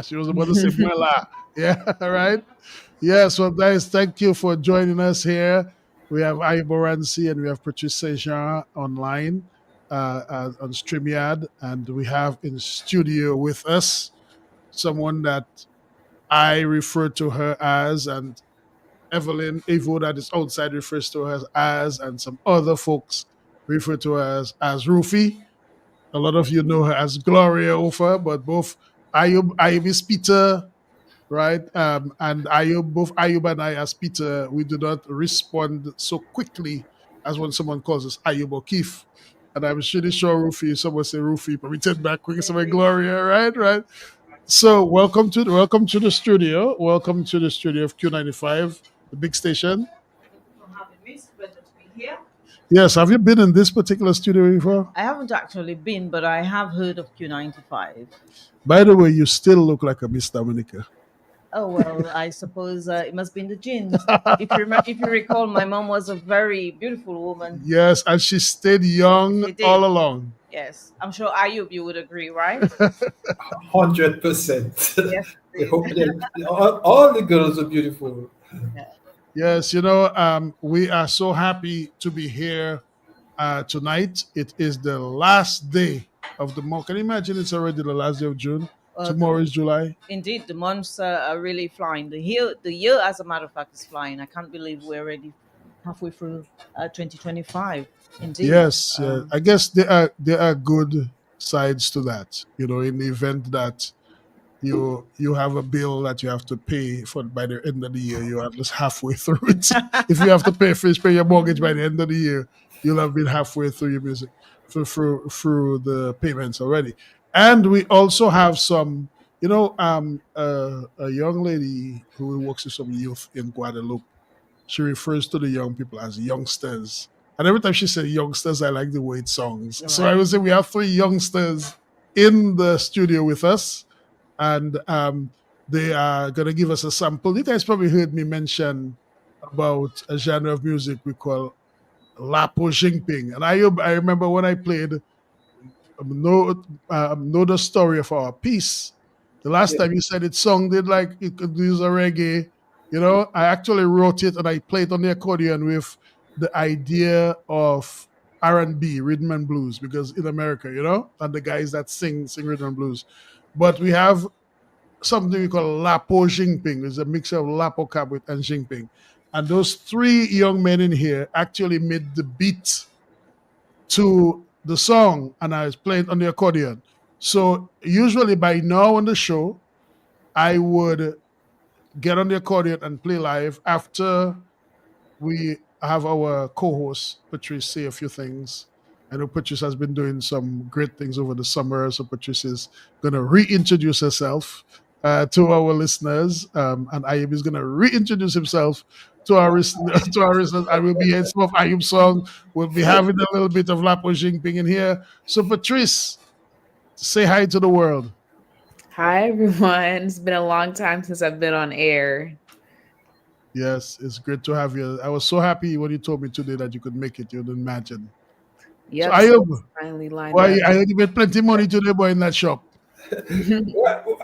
She was about to say Muela. Yeah, right. Yeah, so guys, thank you for joining us here. We have Iborancy and we have Patricia Jean online on StreamYard, and we have in studio with us someone that I refer to her as, and Evelyn Evo that is outside refers to her as, and some other folks refer to her as Rufy. A lot of you know her as Gloria Ofer, but both Ayub is Peter, right? And Ayub, both Ayub and I, as Peter, we do not respond so quickly as when someone calls us Ayub or Keith. And I'm pretty sure Rufy, someone say Rufy, but we turn back quick, someone Gloria, right? Right. So welcome to the studio. Welcome to the studio of Q95, the big station. Thank you for having me. It's a pleasure to be here. Yes, have you been in this particular studio before? I haven't actually been, but I have heard of Q95. By the way, you still look like a Miss Dominica. Oh well, I suppose it must be in the genes. If you recall, my mom was a very beautiful woman. Yes, and she stayed young She all did. along. Yes, I'm sure Ayub, you would agree, right? 100%. Yes, I did. hope that all the girls are beautiful. Yeah. Yes, we are so happy to be here tonight. It is the last day of the month. Can you imagine it's already the last day of June? The, Tomorrow is July. indeed, the months are really flying. The year, as a matter of fact, is flying. I can't believe we're already halfway through 2025. Indeed. Yes, yeah. I guess there are good sides to that. In the event that you have a bill that you have to pay for by the end of the year, you're at least halfway through it. If you have to pay your mortgage by the end of the year, you'll have been halfway through your music through the payments already. And we also have some, a young lady who works with some youth in Guadeloupe. She refers to the young people as youngsters. And every time she says youngsters, I like the way it sounds. So I Right. would say we have three youngsters in the studio with us, and they are going to give us a sample. You guys probably heard me mention about a genre of music we call Lapo Jingping. And I remember when I played know the story of our piece. The last Yeah. time you said it sounded like it could use a reggae. I actually wrote it and I played on the accordion with the idea of R&B, rhythm and blues, because in America, and the guys that sing rhythm and blues. But we have something we call Lapo Jingping. It's a mixture of Lapo Kabwit and Jingping. And those three young men in here actually made the beat to the song, and I was playing on the accordion. So usually by now on the show, I would get on the accordion and play live after we have our co-host Patrice say a few things. I know Patrice has been doing some great things over the summer, so Patrice is going to reintroduce herself to our listeners, and Ayub is going to reintroduce himself to our to our listeners. I will be hearing some of Ayub's song. We'll be having a little bit of Lapo Jingping in here. So Patrice, say hi to the world. Hi, everyone. It's been a long time since I've been on air. Yes, it's great to have you. I was so happy when you told me today that you could make it. You didn't imagine. So Yep, so Ayub, it's finally lined why up. I heard you made plenty money today, boy, in that shop. Well,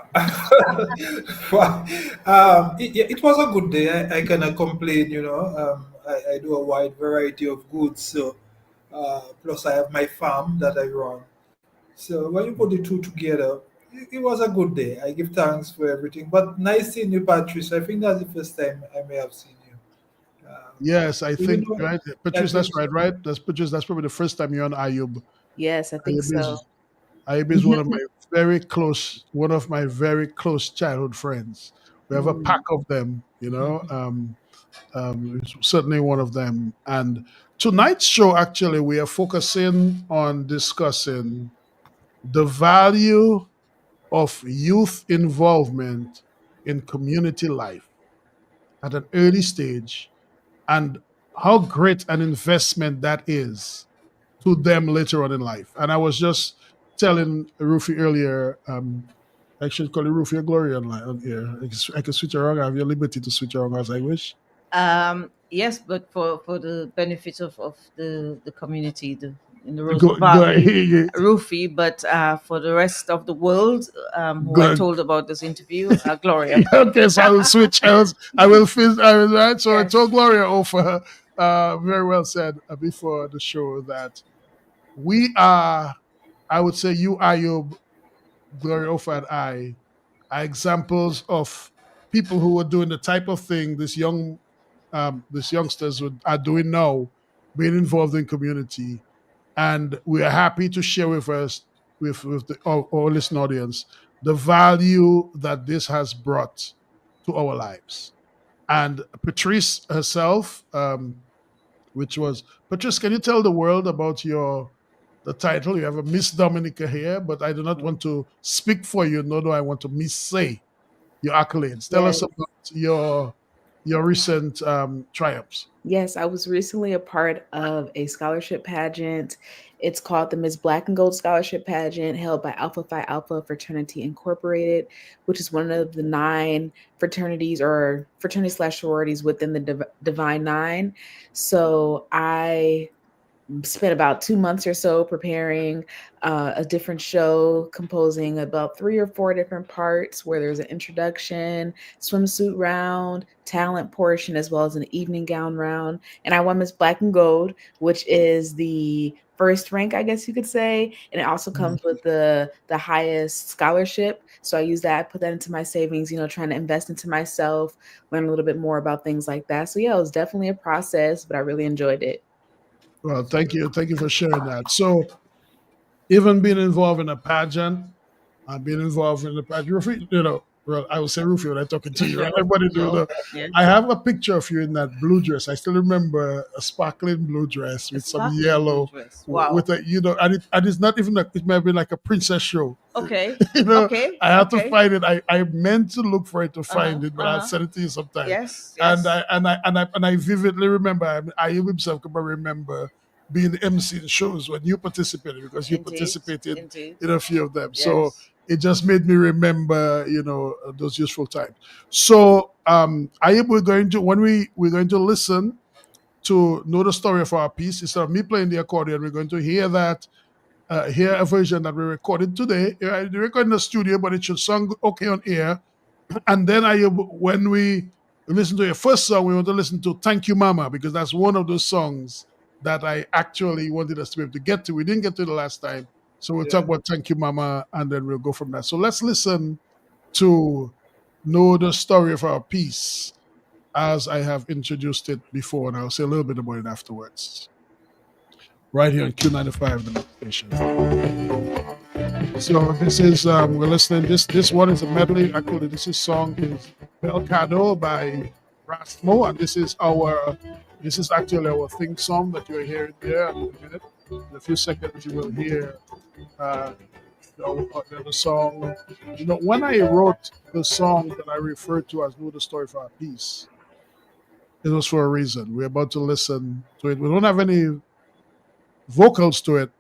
well, it was a good day. I cannot complain, I do a wide variety of goods. So, plus I have my farm that I run. So when you put the two together, it was a good day. I give thanks for everything. But nice seeing you, Patrice. I think that's the first time I may have seen you. Um, Yes, I even think though right, I Patrice. That's think right, so. right. That's Patrice. That's probably the first time you're on Ayub. Yes, I think Ayub so. is Ayub is one of my very close childhood friends. We have a pack Mm. of them, it's certainly one of them. And tonight's show, actually, we are focusing on discussing the value of youth involvement in community life at an early stage, and how great an investment that is to them later on in life. And I was just telling Rufy earlier, I should call you Rufy or Gloria on here. I can switch around. I have your liberty to switch around as I wish. Yes, but for the benefit of the community, in the Rosa Go Valley, ahead. Rufy, but for the rest of the world who I Good. told about this interview, Gloria. Okay, so I will switch. I will finish. I will, right. So I told Yes. Gloria over. Very well said before the show that we are. I would say you, Ayub, Gloria Ofa, and I are examples of people who are doing the type of thing these youngsters are doing now, being involved in community, and we are happy to share with us our listening audience the value that this has brought to our lives. And Patrice herself, which was Patrice, can you tell the world about your the title? You have a Miss Dominica here, but I do not want to speak for you, nor do I want to missay your accolades. Tell us Yes. about your recent triumphs. Yes, I was recently a part of a scholarship pageant. It's called the Miss Black and Gold Scholarship Pageant, held by Alpha Phi Alpha Fraternity Incorporated, which is one of the 9 fraternities or fraternity slash sororities within the Divine Nine. So I spent about 2 months or so preparing a different show, composing about 3 or 4 different parts where there's an introduction, swimsuit round, talent portion, as well as an evening gown round. And I won Miss Black and Gold, which is the first rank, I guess you could say. And it also comes with the highest scholarship. So I use that, put that into my savings, trying to invest into myself, learn a little bit more about things like that. So yeah, it was definitely a process, but I really enjoyed it. Well, thank you for sharing that. So, even being involved in a pageant, being involved in the pageant, well, I will say Rufy when I'm talking to you, right? Everybody do Sure. the. Yes. I have a picture of you in that blue dress. I still remember a sparkling blue dress A with some sparkling blue yellow, dress. Wow. with a and it's not even it may have been like a princess show. Okay. you know, Okay. I had to Okay. find it. I meant to look for it to Uh huh. find it, but Uh I'll huh. send it to you sometime. Yes. And Yes. I vividly remember. I himself can remember being the MC in shows when you participated because you Indeed. participated Indeed. in a few of them. So Yes. it just made me remember, those useful times. So I we're going to when we're going to listen to know the story of our piece instead of me playing the accordion. We're going to hear that hear a version that we recorded today. I recorded in the studio, but it should sound okay on air. And then when we listen to your first song, we want to listen to "Thank You, Mama" because that's one of those songs that I actually wanted us to be able to get to. We didn't get to the last time, so we'll Yeah. talk about "Thank You, Mama" and then we'll go from there. So let's listen to know the story of our piece as I have introduced it before, and I'll say a little bit about it afterwards. Right here on Q95, the main station. So this is we're listening. This one is a medley. Actually, this is song is Belcado by Rasmo, and this is actually our theme song that you're hearing there. In a minute, in a few seconds, you will hear uh, the song. When I wrote the song that I referred to as "Know the Story for Our Piece," it was for a reason. We're about to listen to it. We don't have any vocals to it,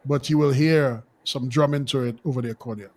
but you will hear some drumming to it over the accordion.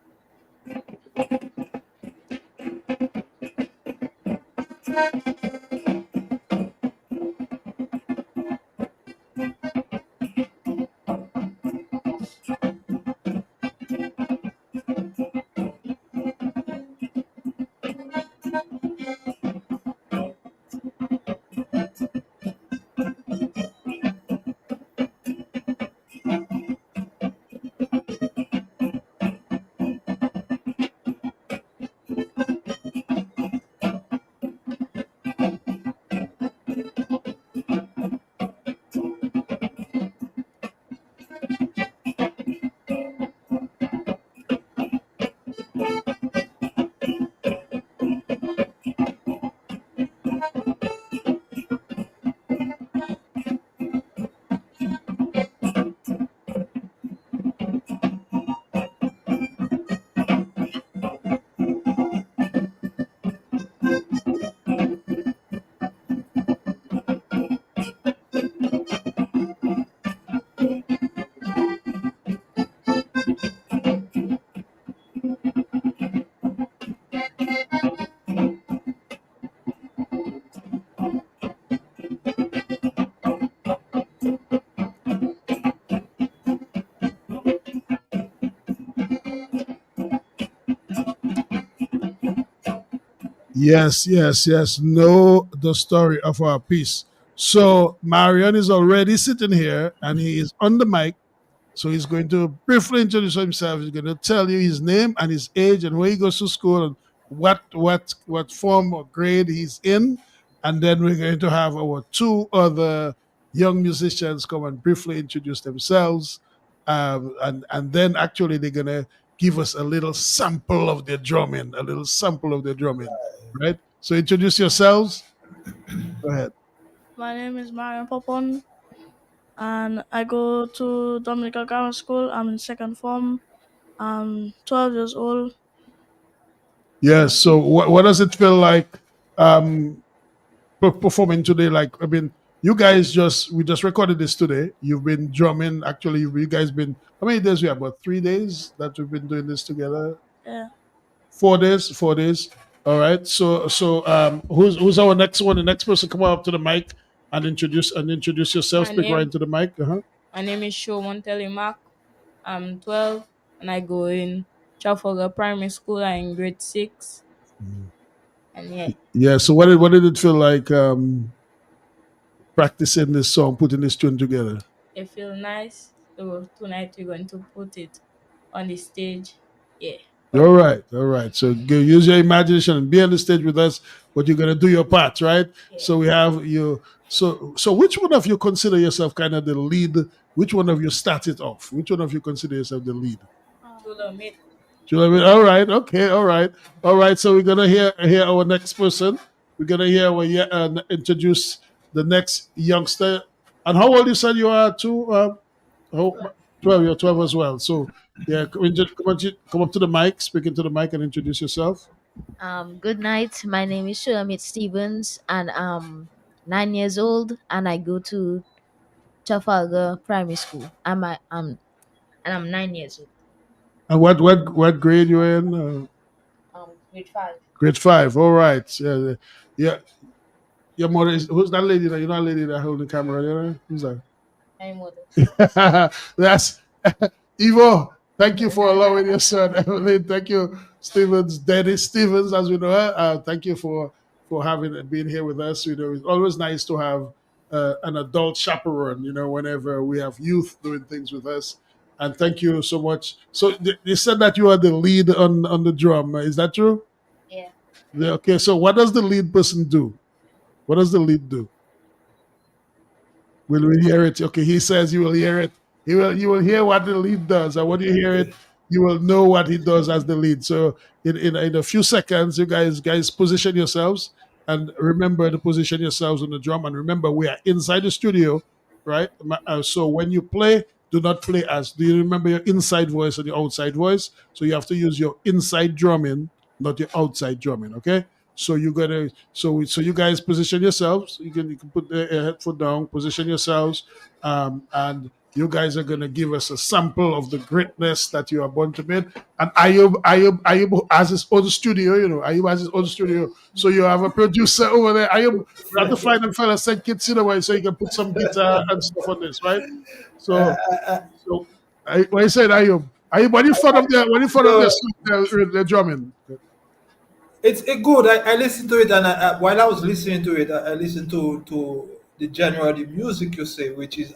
Yes, yes, yes. Know the story of our piece. So Marion is already sitting here and he is on the mic. So he's going to briefly introduce himself. He's going to tell you his name and his age and where he goes to school and what form or grade he's in. And then we're going to have our two other young musicians come and briefly introduce themselves. And then actually they're going to give us a little sample of their drumming, a little sample of their drumming, right? So introduce yourselves. Go ahead. My name is Marian Popon, and I go to Dominica Grammar School. I'm in second form. I'm 12 years old. Yes. So what does it feel like um, performing today? Like, I mean, you guys we just recorded this today. You've been drumming. Actually, you guys been, how many days we have? About 3 days that we've been doing this together. Yeah. 4 days. 4 days. All right. So who's our next one? The next person come up to the mic and introduce yourself. My Speak right name into the mic. Uh-huh. my name is Show Montelli Mark. I'm 12 and I go in Trafalgar Primary School. I'm in grade 6. And yeah, Yeah. So what did it feel like practicing this song, putting this tune together? it feels nice. So tonight we're going to put it on the stage. Yeah. All right, all right. So use your imagination and be on the stage with us. But you're gonna do your part, right? Yeah. So we have you. So which one of you consider yourself kind of the lead? Which one of you started off? Which one of you consider yourself the lead? Tula mate. Do you know what I mean? All right, okay, all right, all right. So we're gonna hear our next person. We're gonna hear introduce the next youngster. And how old you said you are too? Oh, 12, you're 12 as well. So, yeah, come up to the mic, speak into the mic and introduce yourself. Good night. My name is Shulamit Stevens, and I'm 9 years old, and I go to Trafalgar Primary School. And I'm 9 years old. And what grade you in? Grade 5. Grade 5. All right. Yeah, yeah. Your mother is, who's that lady that, you know that lady that holding the camera there? Who's that? My mother. That's Ivo. Thank you for allowing your son, Evelyn. Thank you, Stevens, Dennis Stevens, as we know her. Thank you for having being here with us. You know, it's always nice to have an adult chaperone. You know, whenever we have youth doing things with us. And thank you so much. So they said that you are the lead on the drum. Is that true? Yeah. Yeah, okay. So what does the lead person do? What does the lead do? Will we hear it? Okay, he says you will hear it. You will hear what the lead does, and when you hear it, you will know what he does as the lead. So in a few seconds, you guys position yourselves and remember to position yourselves on the drum. And remember, we are inside the studio, right? So when you play, do not play as. Do you remember your inside voice and your outside voice? So you have to use your inside drumming, not your outside drumming. Okay. So you gotta so you guys position yourselves. You can put the headphone down, position yourselves, and you guys are gonna give us a sample of the greatness that you are born to make. And Ayub has his own studio. You know, Ayub has his own studio. So you have a producer over there. Ayub, we have to find a fella send kids in away so you can put some guitar and stuff on this, right? So so what you said, Ayub? Ayub, when you thought of So the drumming? it's good. I listened to it, and while I was listening to it, I listened to the genre of the music you say, which is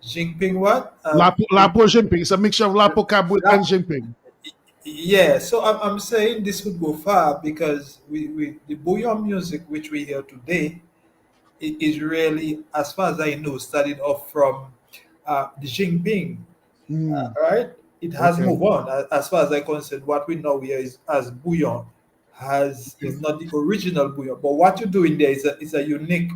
Jinping what? Lapo Jinping. It's a mixture of Lapo Cab and Rap. Jinping. Yeah, so I'm saying this would go far because we the bouillon music which we hear today is really, as far as I know, started off from the Jinping. Mm, Right? It has okay. moved on. As far as I concerned, what we know here is as bouillon has Okay. is not the original bouillon, but what you're doing there is a unique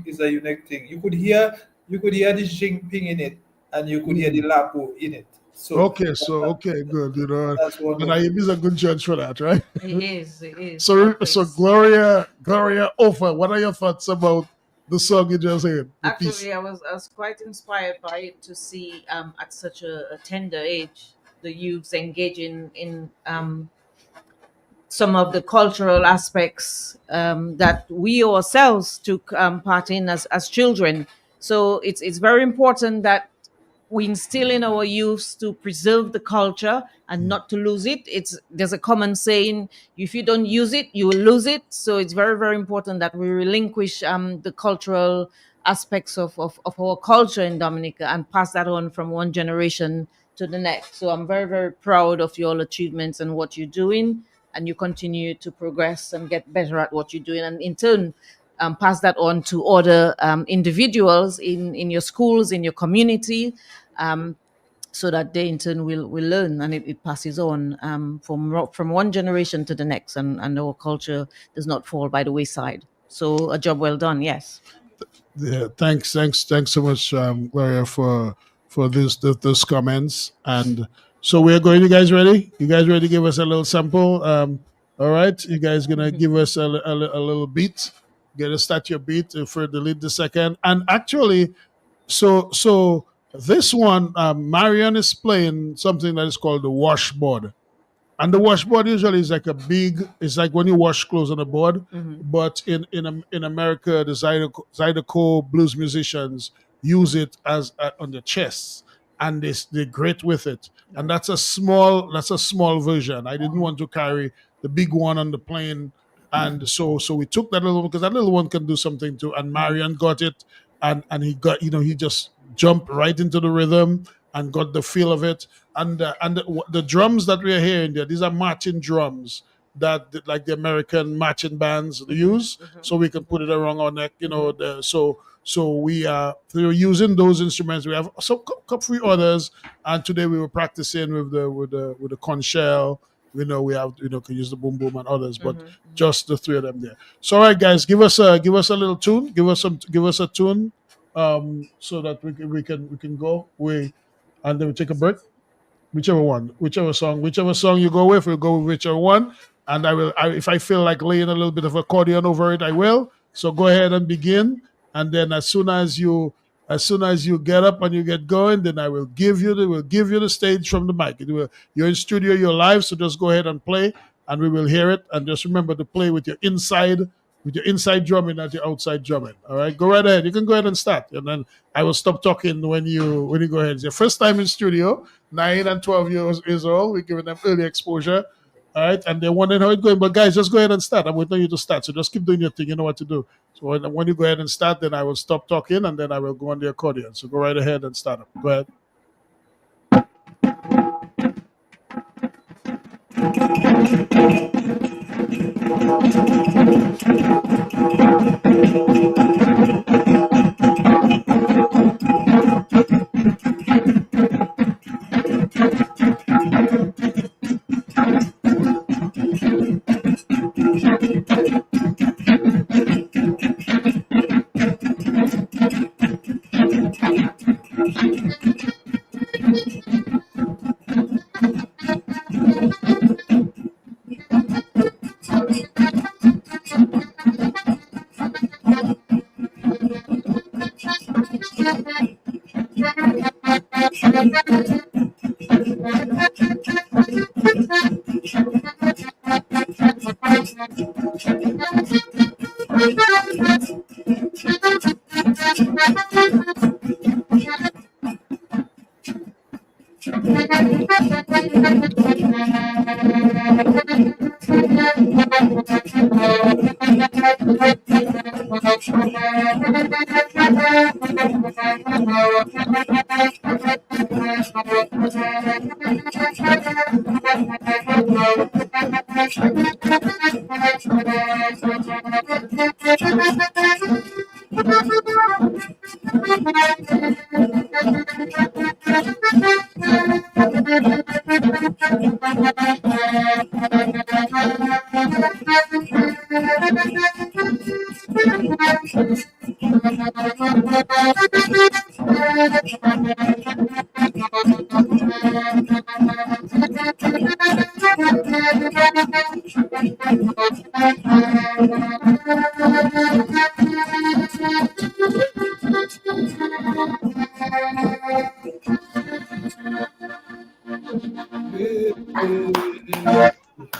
thing. You could hear the Jinping in it, and you could hear the Mm. Lapo in it. So Okay, so okay, good. You know, that's one and of I the. is a good judge for that, right? It is. It is. So Perfect. Gloria Ofa, what are your thoughts about the song you just heard, the piece? Actually, I was quite inspired by it to see at such a tender age the youths engaging in some of the cultural aspects that we ourselves took part in as children. So it's very important that we instill in our youths to preserve the culture and not to lose it. There's a common saying: if you don't use it, you will lose it. So it's very, very important that we relinquish the cultural aspects of our culture in Dominica and pass that on from one generation to the next. So I'm very, very proud of your achievements and what you're doing, and you continue to progress and get better at what you're doing, and in turn pass that on to other individuals in your schools, in your community, um, so that they in turn will learn, and it passes on from one generation to the next, and our culture does not fall by the wayside. So a job well done. Yes. Yeah, thanks so much, Gloria, for this comments. And so we're going. You guys ready? You guys ready to give us a little sample? All right, you guys gonna give us a little beat. Get to start your beat for the lead the second. And actually, so this one, Marion is playing something that is called the washboard. And the washboard usually is like a big. It's like when you wash clothes on a board. But in America, the Zydeco blues musicians use it as on their chests, and they're great with it. And that's a small version. I didn't want to carry the big one on the plane, and so we took that little one because that little one can do something too. And Marion got it, and he got he just jumped right into the rhythm and got the feel of it. And the drums that we are hearing there, these are marching drums that like the American marching bands use, so we can put it around our neck. So we're using those instruments. We have some couple few others, and today we were practicing with the conch shell. We have can use the boom boom and others, but just the three of them there. So all right, guys, give us a little tune. Give us a tune, so that we can go. And then we take a break. Whichever one, whichever song you go with, we'll go with whichever one. And if I feel like laying a little bit of accordion over it, I will. So go ahead and begin. And then as soon as you get up and you get going, then we'll give you the stage from the mic. You're in studio, you're live, so just go ahead and play, and we will hear it. And just remember to play with your inside drumming, not your outside drumming. All right, go right ahead. You can go ahead and start, and then I will stop talking when you go ahead. It's your first time in studio, 9 and 12 years old. We're giving them early exposure. All right, and they're wondering how it's going. But guys, just go ahead and start. I'm waiting on you to start. So just keep doing your thing. You know what to do. So when you go ahead and start, then I will stop talking, and then I will go on the accordion. So go right ahead and start up. Go ahead.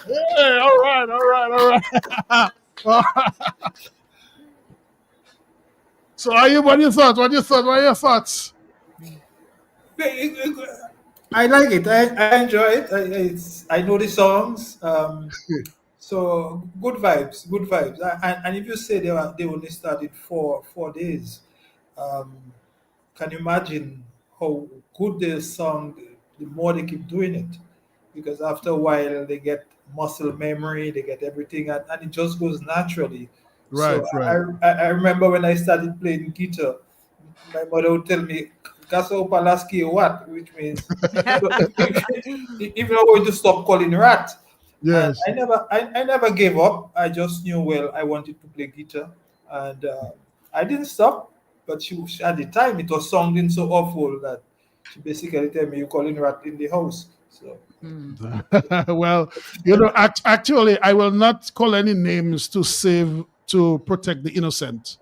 Hey, all right, all right, all right. All right. So, are you? What are your thoughts? What are your thoughts? I like it. I enjoy it. I know the songs. So good vibes, good vibes. And if you say they only started for 4 days, um, can you imagine how good the song? The more they keep doing it, because after a while they get muscle memory, they get everything, and it just goes naturally. Right, So right. I remember when I started playing guitar, my mother would tell me, "Gaso Palaski what?" Which means if you're going to stop calling rat. And Yes. I never gave up. I just knew, well, I wanted to play guitar, and I didn't stop. But at the time, it was sounding so awful that she basically tell me, "You calling rat in the house." So Mm. Well, actually, I will not call any names to save to protect the innocent.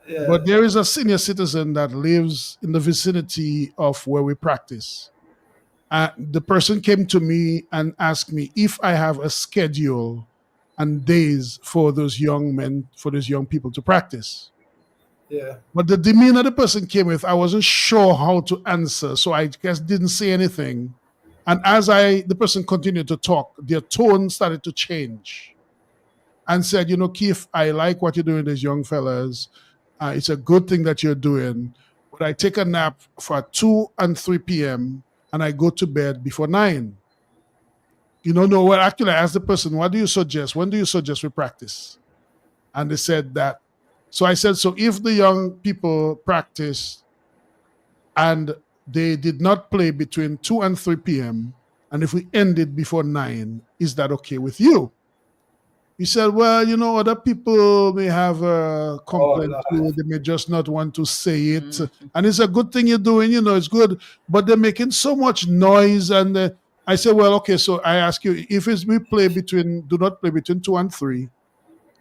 yeah, But there is a senior citizen that lives in the vicinity of where we practice. The person came to me and asked me if I have a schedule and days for those young men, for those young people to practice. yeah, But the demeanor the person came with, I wasn't sure how to answer, so I just didn't say anything. And as the person continued to talk, their tone started to change and said, Keith, I like what you're doing, these young fellas. It's a good thing that you're doing. But I take a nap for 2 and 3 p.m. and I go to bed before 9. No, well, actually, I asked the person, what do you suggest? When do you suggest we practice? And they said that. So I said, so if the young people practice and they did not play between 2 and 3 p.m., and if we ended before 9, is that okay with you? He said, well, other people may have a oh complaint Lord, too. They may just not want to say it. Mm. And it's a good thing you're doing, it's good. But they're making so much noise. And I said, well, okay, so I ask you, if it's do not play between 2 and 3,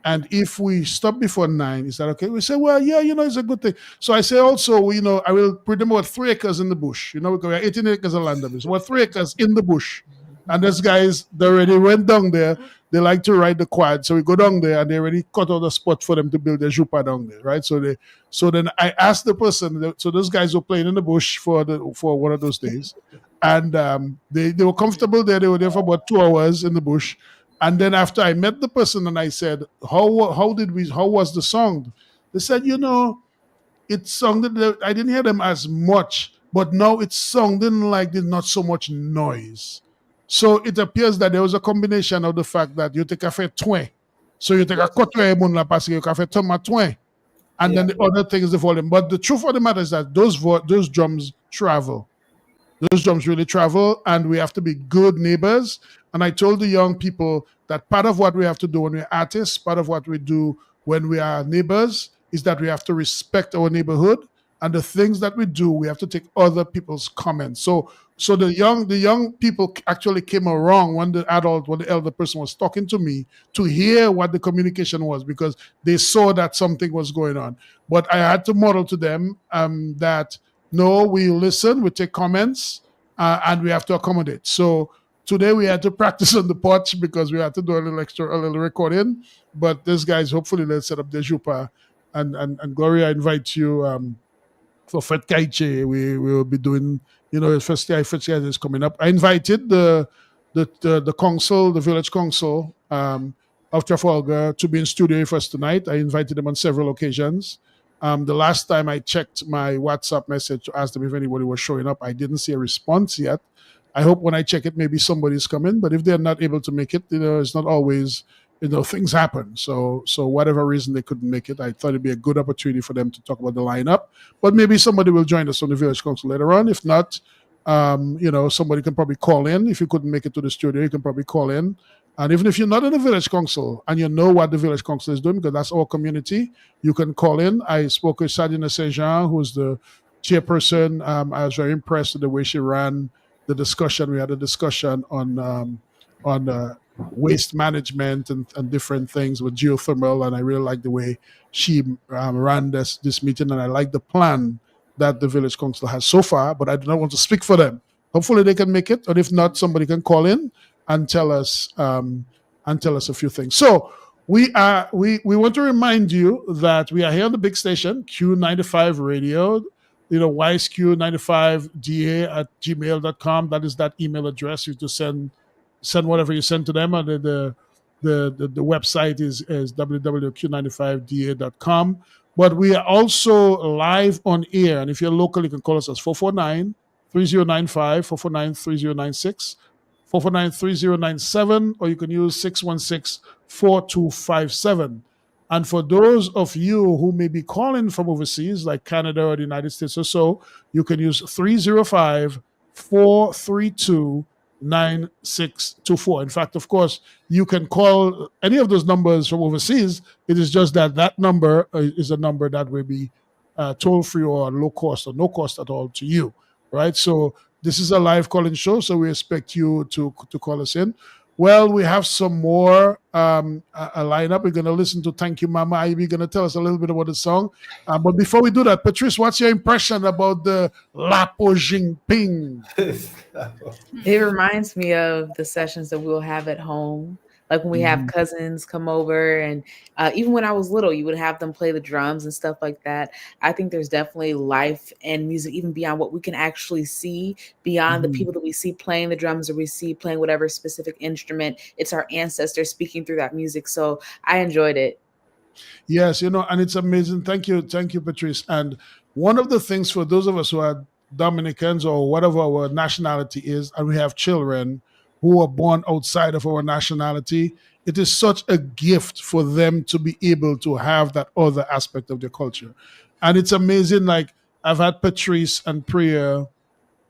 and if we stop before 9, is that okay? We say, well, yeah, it's a good thing. So I say also, I will put them about 3 acres in the bush. Because we have 18 acres of land of it. So we're 3 acres in the bush. And those guys, they already went down there. They like to ride the quad. So we go down there and they already cut out a spot for them to build their jupa down there, right? So then I asked the person, so those guys were playing in the bush for one of those days. And they were comfortable there. They were there for about 2 hours in the bush. And then after I met the person and I said, how was the song? They said, it sounded, I didn't hear them as much, but now it's sounding like there's not so much noise. So it appears that there was a combination of the fact that you take a fait twin. So you take a yes, côté moun la parce que you fait ton twin. And then yeah, the other thing is the volume. But the truth of the matter is that those drums travel. Those drums really travel, and we have to be good neighbors. And I told the young people that part of what we have to do when we're artists, part of what we do when we are neighbors, is that we have to respect our neighborhood. And the things that we do, we have to take other people's comments. So the young people actually came around when the elder person was talking to me to hear what the communication was, because they saw that something was going on. But I had to model to them that no, we listen, we take comments, and we have to accommodate. So today we had to practice on the porch because we had to do a little recording. But these guys, hopefully, they'll set up their jupa. And Gloria, I invite you for Fred Kaiche. We will be doing, First Guy is coming up. I invited the council, the village council of Trafalgar, to be in studio with us tonight. I invited them on several occasions. The last time I checked my WhatsApp message to ask them if anybody was showing up, I didn't see a response yet. I hope when I check it, maybe somebody's coming. But if they're not able to make it, it's not always, things happen. So whatever reason they couldn't make it, I thought it'd be a good opportunity for them to talk about the lineup. But maybe somebody will join us from the village council later on. If not, somebody can probably call in. If you couldn't make it to the studio, you can probably call in. And even if you're not in the village council and you know what the village council is doing, because that's our community, you can call in. I spoke with Sadina Saint Jean, who's the chairperson. I was very impressed with the way she ran the discussion. We had a discussion on waste management and different things with geothermal, and I really like the way she ran this meeting, and I like the plan that the village council has so far. But I do not want to speak for them. Hopefully, they can make it, or if not, somebody can call in and tell us a few things. So we want to remind you that we are here on the big station Q95 Radio. ysq95da@gmail.com. That is that email address. You just send whatever you send to them, and the website is www.q95da.com. But we are also live on air, and if you're local, you can call us at 449-3095, 449-3096, 449-3097, or you can use 616-4257. And for those of you who may be calling from overseas, like Canada or the United States or so, you can use 305-432-9624. In fact, of course, you can call any of those numbers from overseas. It is just that that number is a number that will be toll free or low cost or no cost at all to you, right? So this is a live calling show, so we expect you to call us in. Well, we have some more a lineup. We're going to listen to Thank You, Mama. Ivy going to tell us a little bit about the song. But before we do that, Patrice, what's your impression about the Lapo Jingping? It reminds me of the sessions that we'll have at home, like when we have cousins come over, and even when I was little, you would have them play the drums and stuff like that. I think there's definitely life and music, even beyond what we can actually see, beyond the people that we see playing the drums or we see playing whatever specific instrument. It's our ancestors speaking through that music. So I enjoyed it. Yes, and it's amazing. Thank you, Patrice. And one of the things for those of us who are Dominicans or whatever our nationality is, and we have children who are born outside of our nationality, it is such a gift for them to be able to have that other aspect of their culture. And it's amazing. Like I've had Patrice and Priya,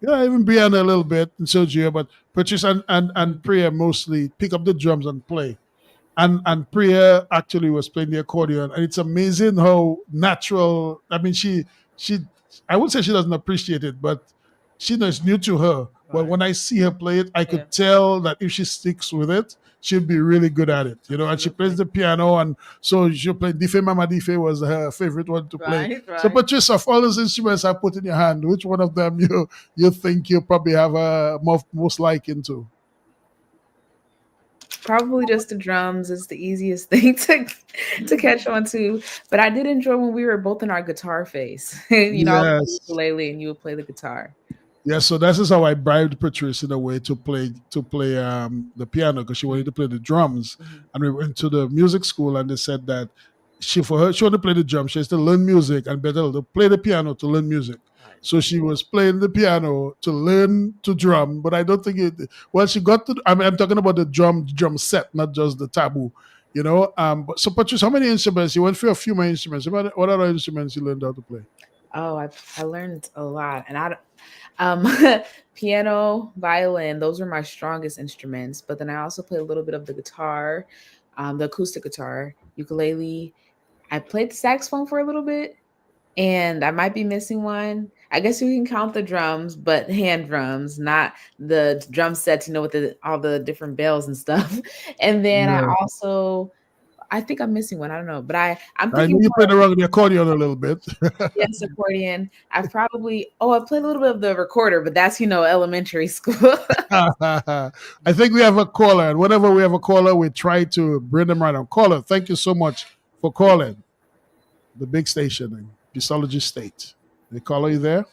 even Brianna a little bit, and Sergio, but Patrice and Priya mostly pick up the drums and play. And Priya actually was playing the accordion, and it's amazing how natural. I mean, she I would say she doesn't appreciate it, but she knows it's new to her. But when I see her play it, I could tell that if she sticks with it, she'll be really good at it. And she plays the piano, and so she'll play Dife Mama Dife was her favorite one to play. Right. So Patricia, of all those instruments I put in your hand, which one of them you think you probably have a most liking to? Probably just the drums is the easiest thing to catch on to. But I did enjoy when we were both in our guitar phase. I would play the Yes. ukulele and you would play the guitar. Yeah, so this is how I bribed Patrice in a way to play the piano, because she wanted to play the drums. And we went to the music school, and they said that she wanted to play the drums. She has to learn music and better to play the piano to learn music. So she was playing the piano to learn to drum, but I don't think it. Well, she got to. I'm talking about the drum set, not just the taboo. So Patrice, how many instruments? You went through a few more instruments. What other instruments you learned how to play? Oh, I learned a lot, and piano, violin, those were my strongest instruments. But then I also played a little bit of the guitar, the acoustic guitar, ukulele. I played the saxophone for a little bit, and I might be missing one. I guess you can count the drums, but hand drums, not the drum sets, with all the different bells and stuff. And then I think I'm missing one. I don't know, but I'm I know thinking you played around with the accordion a little bit. yes, accordion. I played a little bit of the recorder, but that's elementary school. I think we have a caller, and whenever we have a caller, we try to bring them right on. Caller, thank you so much for calling the big station in Peaceology State. The caller, you there?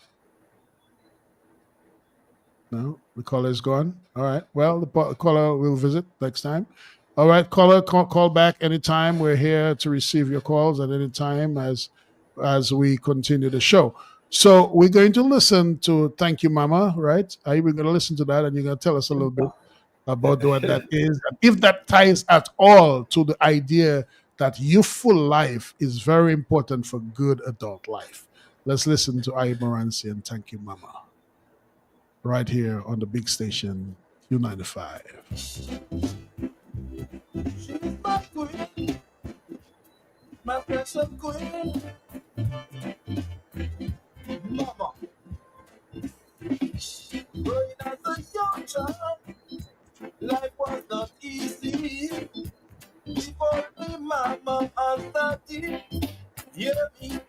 No, the caller is gone. All right. Well, the caller will visit next time. All right, caller, call back anytime. We're here to receive your calls at any time as we continue the show. So we're going to listen to Thank You, Mama, right? We're going to listen to that, and you're going to tell us a little bit about what that is, and if that ties at all to the idea that youthful life is very important for good adult life. Let's listen to I Moranci and Thank You, Mama, right here on the big station, Q95. She's my queen, my precious queen, mama. Growing as a young child, life was not easy. Before me, mama, and daddy, hear me.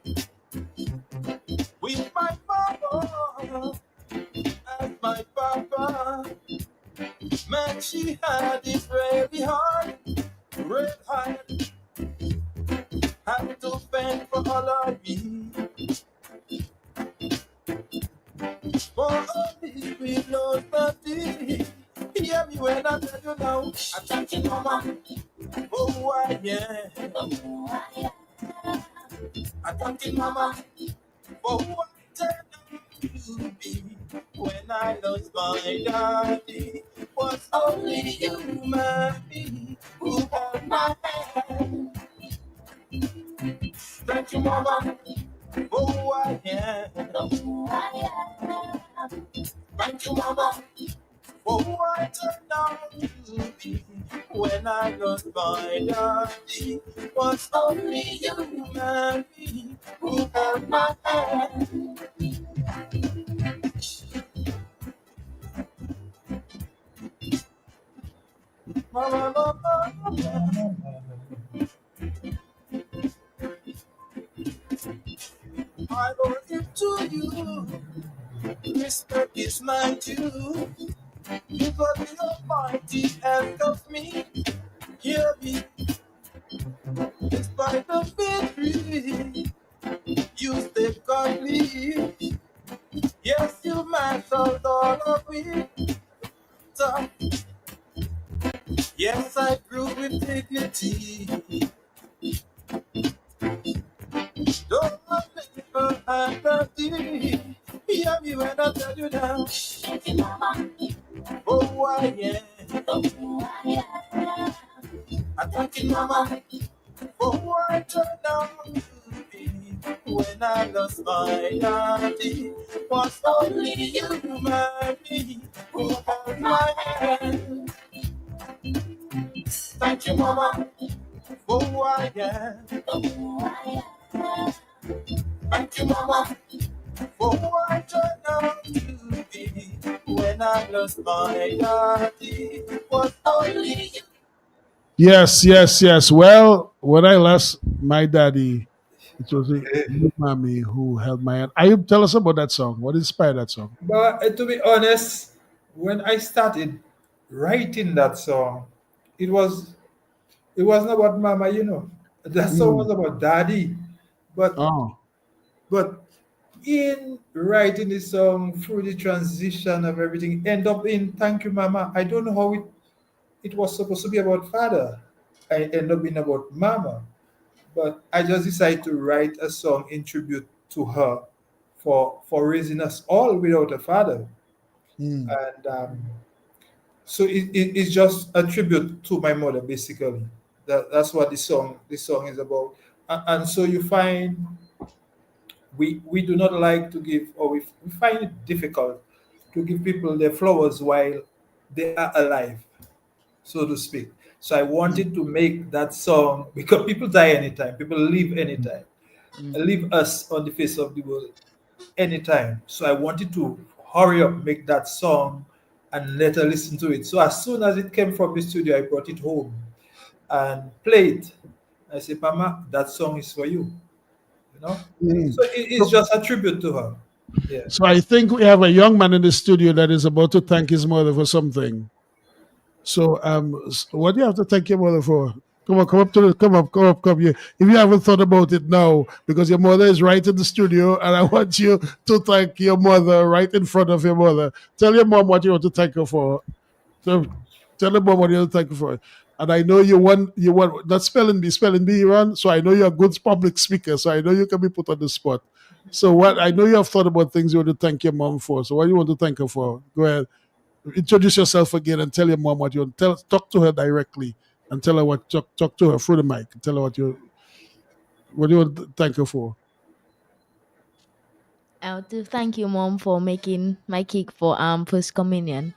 With my mama as my papa, man, she had it very hard, red hard. Had to fend for all of me. For only we know nothing. Hear me when I tell you now. I thank you, mama. Oh, why, yeah. I thank you, mama. For who I turned out to be. When I lost my daddy, was only you, mommy, who held my hand. Thank you, mama. For who I am. Thank you, mama. For who I turned out to be when I lost my daddy, was only you, mommy, who held my hand. Mama, mama, mama. I owe it to you. Respect is mine too. Because the Almighty has got me. Hear me, despite the victory. You stay godly. Yes, you mastered all of it. So, yes, I grew with dignity. Don't live empathy. Hear me when I tell you now. Oh, I am. I thank you, mama, for who I turned out to be. When I lost my daddy, was only you, mommy, who held my hand. Thank you, mama, for who I am. Thank you, mama, for who I turned out to be. When I lost my daddy, was only you. Yes, yes, yes. Well, when I lost my daddy, it was you, mommy, who held my hand. Ayub, tell us about that song. What inspired that song? But to be honest, when I started writing that song, it was it wasn't about mama, you know. That song Mm. was about daddy. But Oh. but in writing the song through the transition of everything, end up in thank you, mama. I don't know how it was supposed to be about father. I end up being about mama. But I just decided to write a song in tribute to her for raising us all without a father. Mm. And so it's just a tribute to my mother, basically. That's what this song is about. And so you find we do not like to give, or we find it difficult to give people their flowers while they are alive, so to speak. So I Mm. wanted to make that song because people die anytime, people leave anytime, Mm. leave us on the face of the world anytime. So I wanted to hurry up, make that song, and let her listen to it. So as soon as it came from the studio, I brought it home and played it. I said, Mama, that song is for you. You know? Mm. So it's So, just a tribute to her. Yeah. so I think we have a young man in the studio that is about to thank his mother for something. So, what do you have to thank your mother for? Come on, come up to the, come up, come up, come here. If you haven't thought about it now, because your mother is right in the studio, and I want you to thank your mother right in front of your mother. Tell your mom what you want to thank her for. So, tell your mom what you want to thank her for. And I know you want that spelling bee, Iran. So I know you're a good public speaker. So I know you can be put on the spot. So what I know you have thought about things you want to thank your mom for. So what do you want to thank her for? Go ahead, introduce yourself again and tell your mom what you want. Talk to her directly and tell her talk to her through the mic and tell her what you want to thank her for. I want to thank you, Mom, for making my cake for first communion.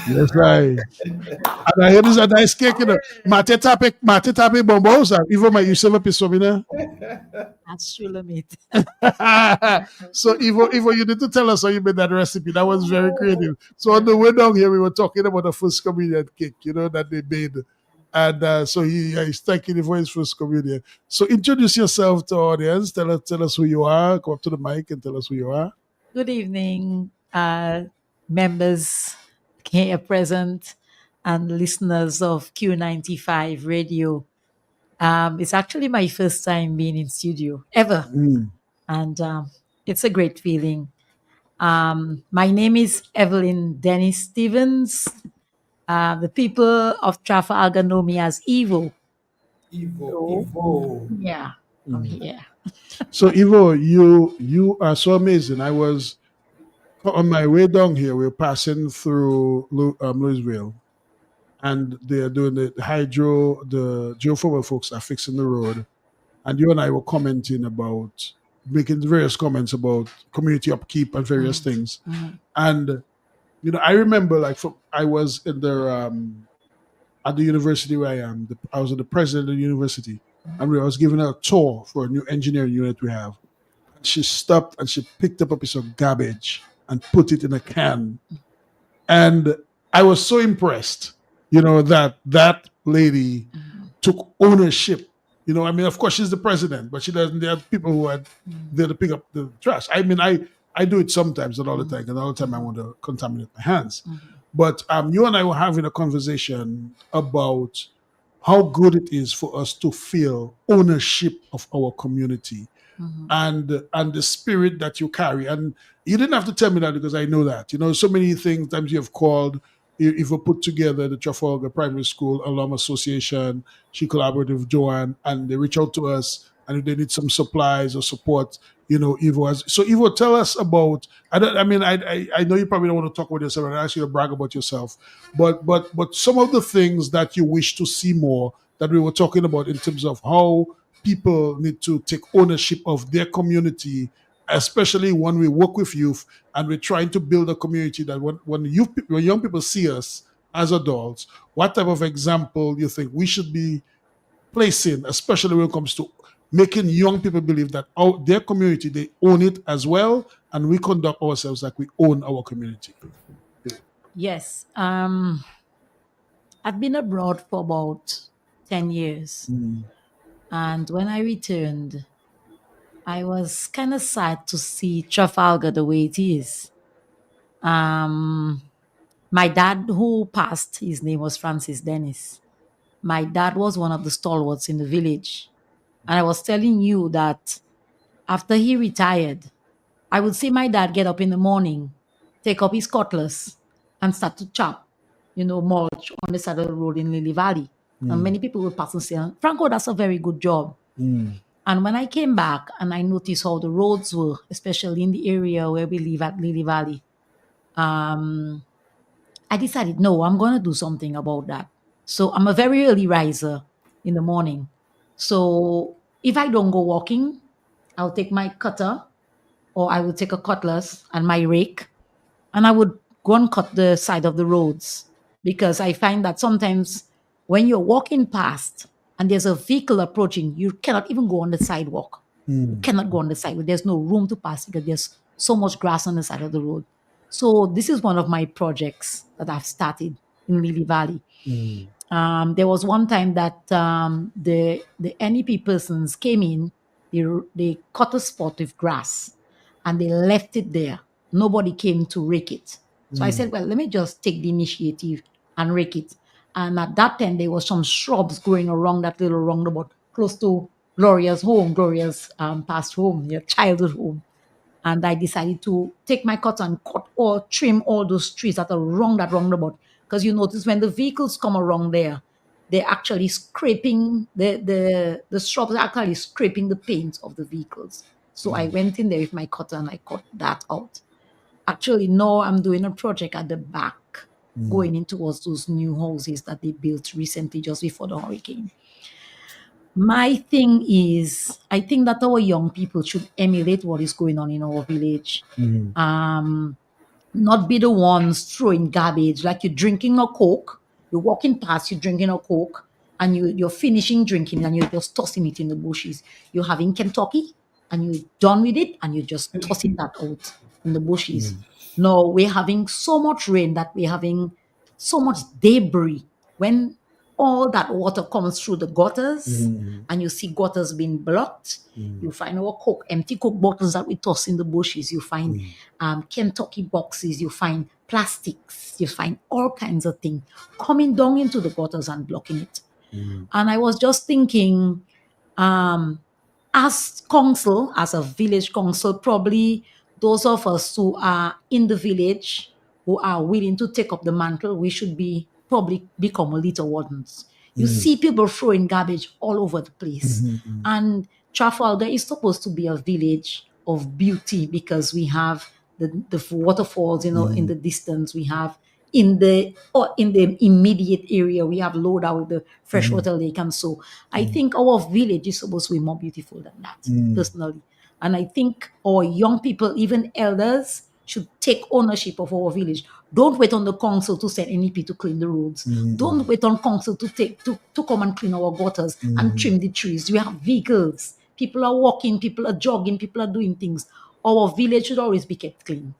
Yes, right. And I hear this a nice cake, you know. Mate tape bombos. Even my you serve a piece of me. That's Shulamit. So Ivo, you need to tell us how you made that recipe. That was very creative. So on the way down here, we were talking about the first communion cake, that they made. And so he's thanking you for his first communion. So introduce yourself to our audience. Tell us who you are. Come up to the mic and tell us who you are. Good evening, members here present and listeners of Q95 Radio. It's actually my first time being in studio ever, Mm. and it's a great feeling. My name is Evelyn Dennis Stevens. The people of Trafalgar know me as Evo. Evo, So, Evo. yeah, I'm here. So Ivo, you are so amazing. I was on my way down here. We were passing through Louisville, and they are doing the hydro. The geothermal folks are fixing the road, and you and I were commenting about making various comments about community upkeep and various things. And I remember like I was in the at the university where I am. I was the president of the university, and I was giving a tour for a new engineering unit we have. She stopped and she picked up a piece of garbage and put it in a can. And I was so impressed, that that lady took ownership. I mean, of course, she's the president, but she doesn't. There are people who are there to pick up the trash. I mean, I do it sometimes, not all the time, and all the time I want to contaminate my hands. But you and I were having a conversation about how good it is for us to feel ownership of our community and the spirit that you carry. And you didn't have to tell me that because I know that. So many things times you have called. If we put together the Trafalgar Primary School Alum Association, she collaborated with Joanne, and they reach out to us, and if they need some supplies or support, Evo has. So Evo, tell us about. I don't. I mean, I know you probably don't want to talk about yourself, and I ask you to brag about yourself, but some of the things that you wish to see more that we were talking about in terms of how people need to take ownership of their community, especially when we work with youth and we're trying to build a community that when young people see us as adults, what type of example you think we should be placing, especially when it comes to making young people believe that their community, they own it as well, and we conduct ourselves like we own our community. Yes. I've been abroad for about 10 years. And when I returned, I was kind of sad to see Trafalgar the way it is. My dad, who passed, his name was Francis Dennis. My dad was one of the stalwarts in the village. And I was telling you that after he retired, I would see my dad get up in the morning, take up his cutlass, and start to chop, mulch on the side of the road in Lily Valley. And many people would pass and say, Franco, that's a very good job. And when I came back and I noticed how the roads were, especially in the area where we live at Lily Valley, I decided, no, I'm going to do something about that. So I'm a very early riser in the morning. So if I don't go walking, I'll take my cutter or I would take a cutlass and my rake and I would go and cut the side of the roads because I find that sometimes when you're walking past and there's a vehicle approaching, you cannot even go on the sidewalk. You cannot go on the sidewalk. There's no room to pass because there's so much grass on the side of the road. So this is one of my projects that I've started in Lily Valley. There was one time that the NEP persons came in, they cut a spot with grass and they left it there. Nobody came to rake it. So I said, well, let me just take the initiative and rake it. And at that time, there was some shrubs growing around that little roundabout close to Gloria's home, Gloria's past home, your childhood home. And I decided to take my cutter and cut or trim all those trees that are around that roundabout. Because you notice when the vehicles come around there, they're actually scraping the shrubs are actually scraping the paint of the vehicles. So I went in there with my cutter and I cut that out. Actually, now I'm doing a project at the back, going in towards those new houses that they built recently just before the hurricane. My thing is, I think that our young people should emulate what is going on in our village. Not be the ones throwing garbage. Like you're drinking a Coke, you're walking past, you're drinking a Coke, and you're finishing drinking and you're just tossing it in the bushes. You're having Kentucky and you're done with it and you're just tossing that out in the bushes. No, we're having so much rain that we're having so much debris. When all that water comes through the gutters and you see gutters being blocked, you find our Coke, empty Coke bottles that we toss in the bushes. You find Kentucky boxes, you find plastics, you find all kinds of things coming down into the gutters and blocking it. And I was just thinking, as council, as a village council, probably those of us who are in the village, who are willing to take up the mantle, we should be probably become litter wardens. You see people throwing garbage all over the place. And Trafalgar is supposed to be a village of beauty because we have the waterfalls, in the distance. We have in the immediate area, we have Loda with the freshwater lake. And so I think our village is supposed to be more beautiful than that, personally. And I think our young people, even elders, should take ownership of our village. Don't wait on the council to send NEP to clean the roads. Don't wait on council to come and clean our gutters and trim the trees. We have vehicles. People are walking, people are jogging, people are doing things. Our village should always be kept clean.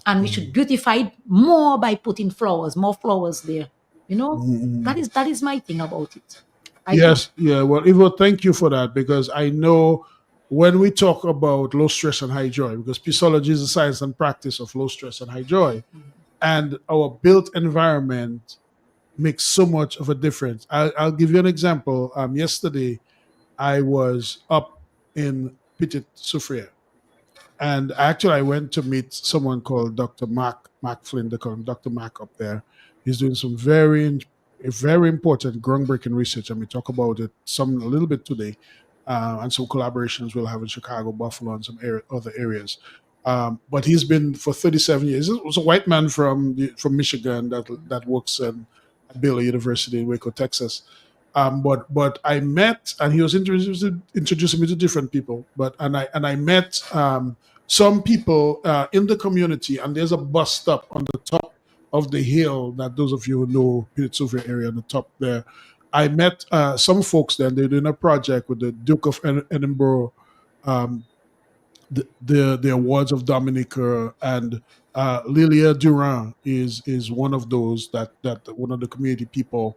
And we should beautify it more by putting more flowers there. That is my thing about it. Yes, yeah. Well, Ivo, thank you for that, because I know when we talk about low stress and high joy, because Peaceology is the science and practice of low stress and high joy, and our built environment makes so much of a difference. I'll give you an example. Yesterday, I was up in Petit Soufriere, and actually, I went to meet someone called Dr. Mark Flynn. They call him Dr. Mark up there. He's doing some very important, groundbreaking research, and we talk about it a little bit today, and some collaborations we'll have in Chicago, Buffalo, and some other areas. But he's been for 37 years. He was a white man from Michigan that works at Baylor University in Waco, Texas. But I met, and he was introducing me to different people. And I met some people in the community, and there's a bus stop on the top of the hill that those of you who know Peaceology area on the top there. I met some folks there, and they're doing a project with the Duke of Edinburgh, the awards of Dominica, and Lilia Durand is one of those that one of the community people.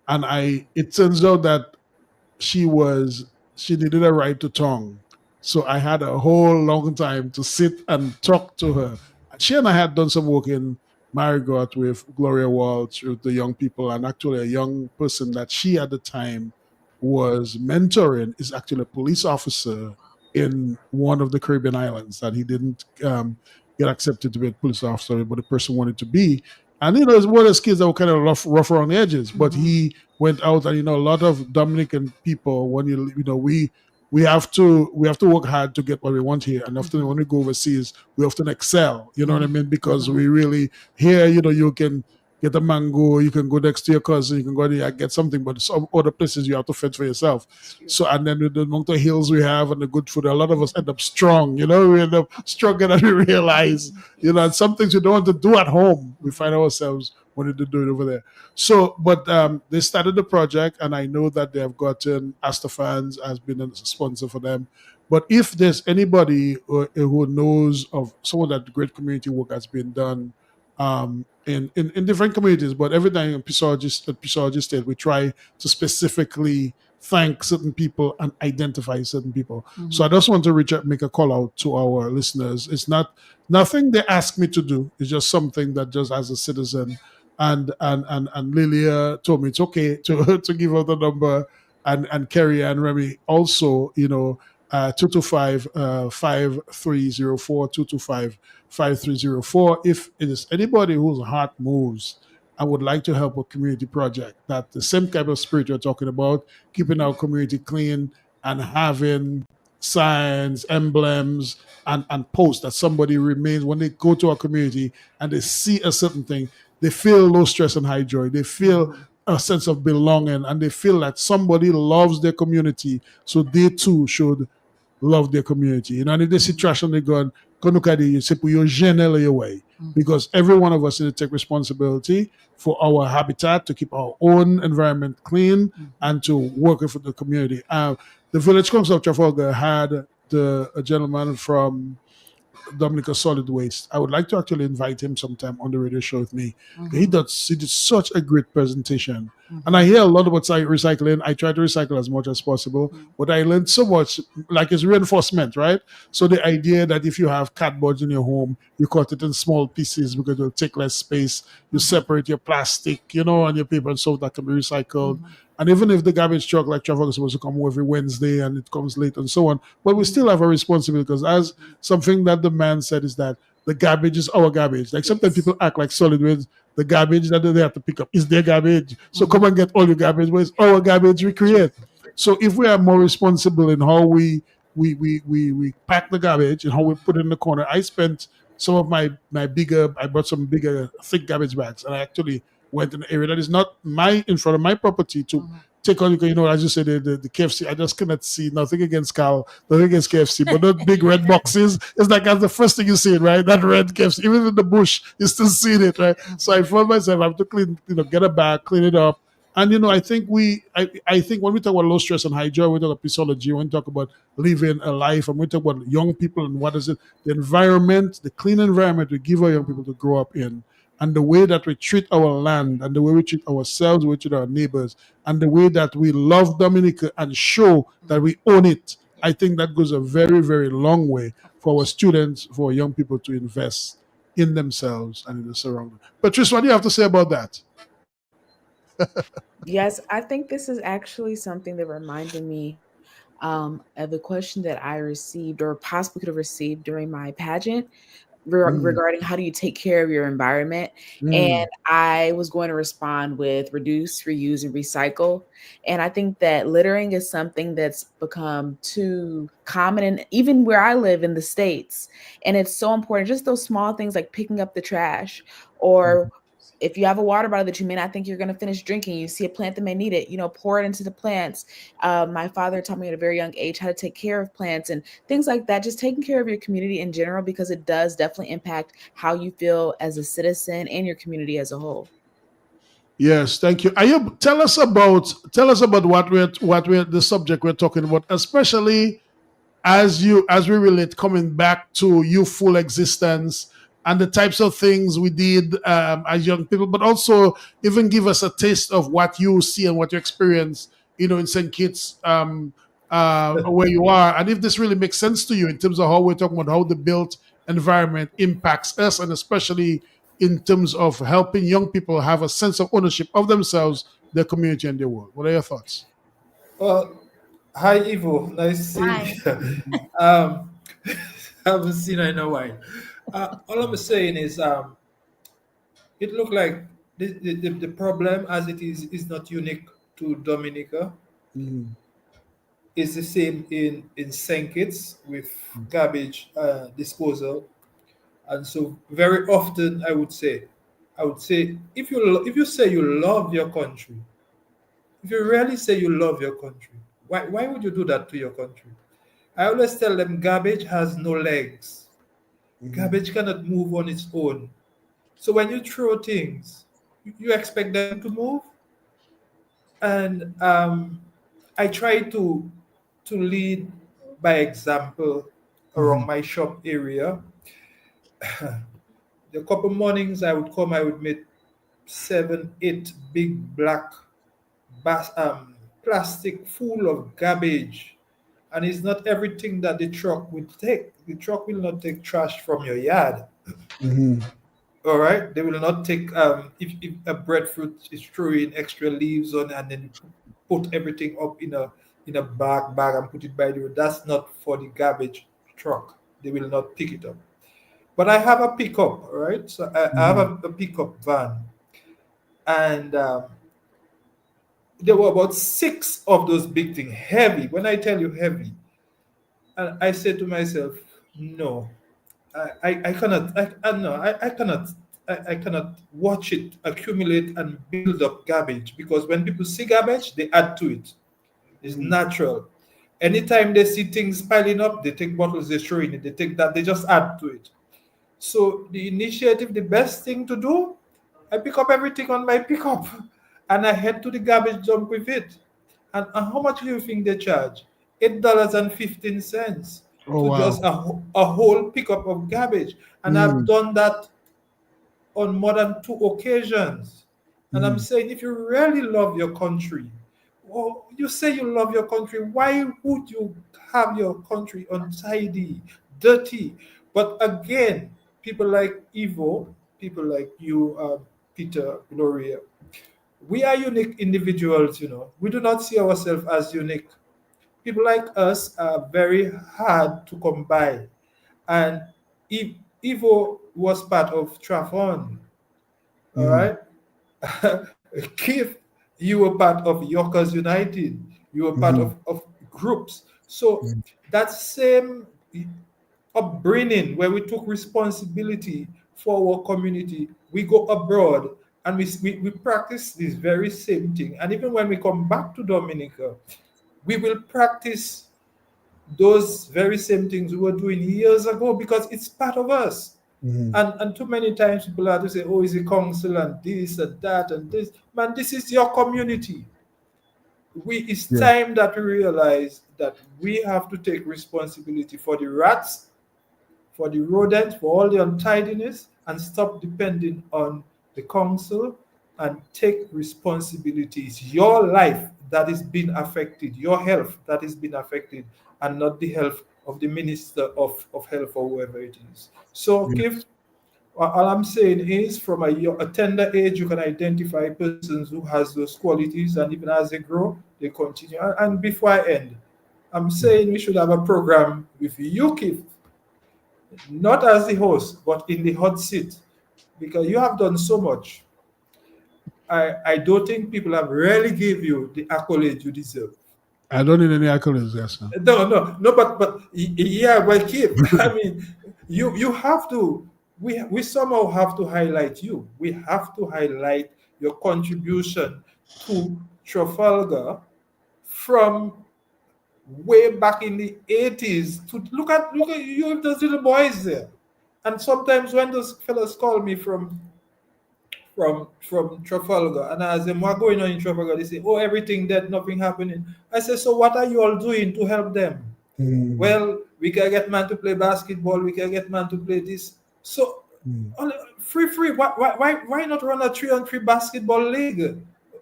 And it turns out that she needed a right to tongue. So I had a whole long time to sit and talk to her. She and I had done some work in Marigot with Gloria Walsh, with the young people, and actually a young person that she at the time was mentoring is actually a police officer in one of the Caribbean islands that he didn't get accepted to be a police officer, but the person wanted to be. And it's one of those kids that were kind of rough around the edges, but he went out, and a lot of Dominican people, when we have to work hard to get what we want here, and often when we go overseas, we often excel. You know what I mean? Because we really here, you can get a mango, you can go next to your cousin, you can go there and get something, but some other places you have to fend for yourself. So, and then with the mountain hills we have and the good food, a lot of us end up strong. We end up stronger than we realize. And some things we don't want to do at home, we find ourselves wanting to do it over there. So, but they started the project, and I know that they have gotten Astafans has been a sponsor for them. But if there's anybody who knows of some of that great community work has been done in different communities, but every time in Peaceology State, we try to specifically thank certain people and identify certain people. So I just want to make a call out to our listeners. It's nothing they ask me to do. It's just something that just as a citizen. And Lilia told me it's okay to give out the number, and Kerry and Remy also, 225 5304 225 5304. If it is anybody whose heart moves and would like to help a community project, that the same type of spirit you're talking about, keeping our community clean and having signs, emblems, and posts that somebody remains when they go to our community and they see a certain thing, they feel low stress and high joy. They feel a sense of belonging, and they feel that somebody loves their community, so they too should love their community. And if they see trash on the gun, you say, you're generally away. Because every one of us need to take responsibility for our habitat, to keep our own environment clean, and to work for the community. The Village Council of Trafalgar had a gentleman from Dominica Solid Waste. I would like to actually invite him sometime on the radio show with me. He did such a great presentation. And I hear a lot about recycling. I try to recycle as much as possible, but I learned so much, like it's reinforcement, right? So the idea that if you have cardboard in your home, you cut it in small pieces because it'll take less space. You separate your plastic, and your paper and so that can be recycled. And even if the garbage truck like traffic is supposed to come every Wednesday and it comes late and so on, but we still have a responsibility because as something that the man said is that the garbage is our garbage. Like sometimes Yes. people act like solid waste. The garbage that they have to pick up is their garbage. So come and get all your garbage, but it's our garbage we create. So if we are more responsible in how we pack the garbage and how we put it in the corner. I spent some of my bigger, I bought some bigger thick garbage bags, and I actually went in an area that is not my in front of my property to take on. You know, as you said, the KFC. I just cannot see nothing against Carl, nothing against KFC, but those big red boxes. It's like that's the first thing you see, right? That red KFC, even in the bush, you still seeing it, right? So I found myself I have to clean, get a bag, clean it up. And I think when we talk about low stress and high joy, we talk about Peaceology, when we talk about living a life, and we talk about young people and what is it, the environment, the clean environment we give our young people to grow up in, and the way that we treat our land, and the way we treat ourselves, we treat our neighbors, and the way that we love Dominica and show that we own it. I think that goes a very, very long way Of for our course. students, for our young people to invest in themselves and in the surrounding. Patrice, what do you have to say about that? Yes, I think this is actually something that reminded me of the question that I received or possibly could have received during my pageant Mm, regarding how do you take care of your environment. And mm, I was going to respond with reduce, reuse, and recycle. And I think that littering is something that's become too common, and even where I live in the States. And it's so important, just those small things like picking up the trash, or if you have a water bottle that you may not think you're going to finish drinking, you see a plant that may need it, pour it into the plants. My father taught me at a very young age how to take care of plants and things like that. Just taking care of your community in general, because it does definitely impact how you feel as a citizen and your community as a whole. yes, thank you. Tell us about what we're the subject we're talking about, especially as we relate coming back to youthful existence and the types of things we did as young people, but also even give us a taste of what you see and what you experience, in St. Kitts, where you are, and if this really makes sense to you in terms of how we're talking about how the built environment impacts us, and especially in terms of helping young people have a sense of ownership of themselves, their community, and their world. What are your thoughts? Well, hi Ivo, nice seeing Hi. you. um, haven't seen her in a while. All I'm saying is, it looked like the problem as it is not unique to Dominica. Mhm. It's the same in St. Kitts with garbage disposal, and so very often I would say if you say you love your country, if you really say you love your country, why would you do that to your country? I always tell them garbage has no legs. Mhm. Garbage cannot move on its own. So when you throw things, you expect them to move. And I try to lead by example around Mhm. my shop area. The couple mornings I would come, I would make 7, 8 big black plastic full of garbage. And it's not everything that the truck will take. The truck will not take trash from your yard. Mhm. All right, they will not take if a breadfruit is throwing extra leaves on and then put everything up in a bag and put it by the road. That's not for the garbage truck. They will not pick it up. But I have a pickup, all right? So I have Mhm. a pickup van, and there were about 6 of those big things, heavy. When I tell you heavy, and I said to myself, no, I cannot, I no, I cannot, I cannot watch it accumulate and build up garbage, because when people see garbage, they add to it. It's Mhm. natural. Anytime they see things piling up, they take bottles, they throw in it, they take that, they just add to it. So the initiative, the best thing to do, I pick up everything on my pickup and I head to the garbage dump with it. And how much do you think they charge? $8.15 Oh to wow. just a whole pickup of garbage. And I've Mm. done that on more than 2 occasions. And I'm Mhm. saying, if you really love your country, well, you say you love your country, why would you have your country untidy, dirty? But again, people like Ivo, people like you, Peter, Gloria, We are unique individuals, you know. We do not see ourselves as unique. People like us are very hard to come by. And Ivo was part of Trafon, all Mm-hmm. right? Keith, you were part of Yorkers United. You were part Mm-hmm. of groups. So that same upbringing where we took responsibility for our community, we go abroad and we practice this very same thing. And even when we come back to Dominica, we will practice those very same things we were doing years ago because it's part of us. Mm-hmm. And too many times people have to say, oh, is a council and this and that and this. Man, this is your community. It's Yeah. time that we realize that we have to take responsibility for the rats, for the rodents, for all the untidiness, and stop depending on the council and take responsibility. It's your life that is being affected, your health that is being affected, and not the health of the minister of health or whoever it is. So, Kif, all I'm saying is from a tender age, you can identify persons who has those qualities, and even as they grow, they continue. And before I end, I'm saying we should have a program with you, Kif, not as the host, but in the hot seat, because you have done so much. I don't think people have really give you the accolade you deserve. I don't need any accolades, yes, sir. No, but yeah, but keep. I mean, you have to. We somehow have to highlight you. We have to highlight your contribution to Trafalgar from way back in the 80s. To look at you, those little boys there. And sometimes when those fellas call me from Trafalgar, and I ask them what going on in Trafalgar, they say, "Oh, everything dead, nothing happening." I say, "So what are you all doing to help them?" Mm-hmm. Well, we can get man to play basketball, we can get man to play this. So free. Why not run a 3-on-3 basketball league?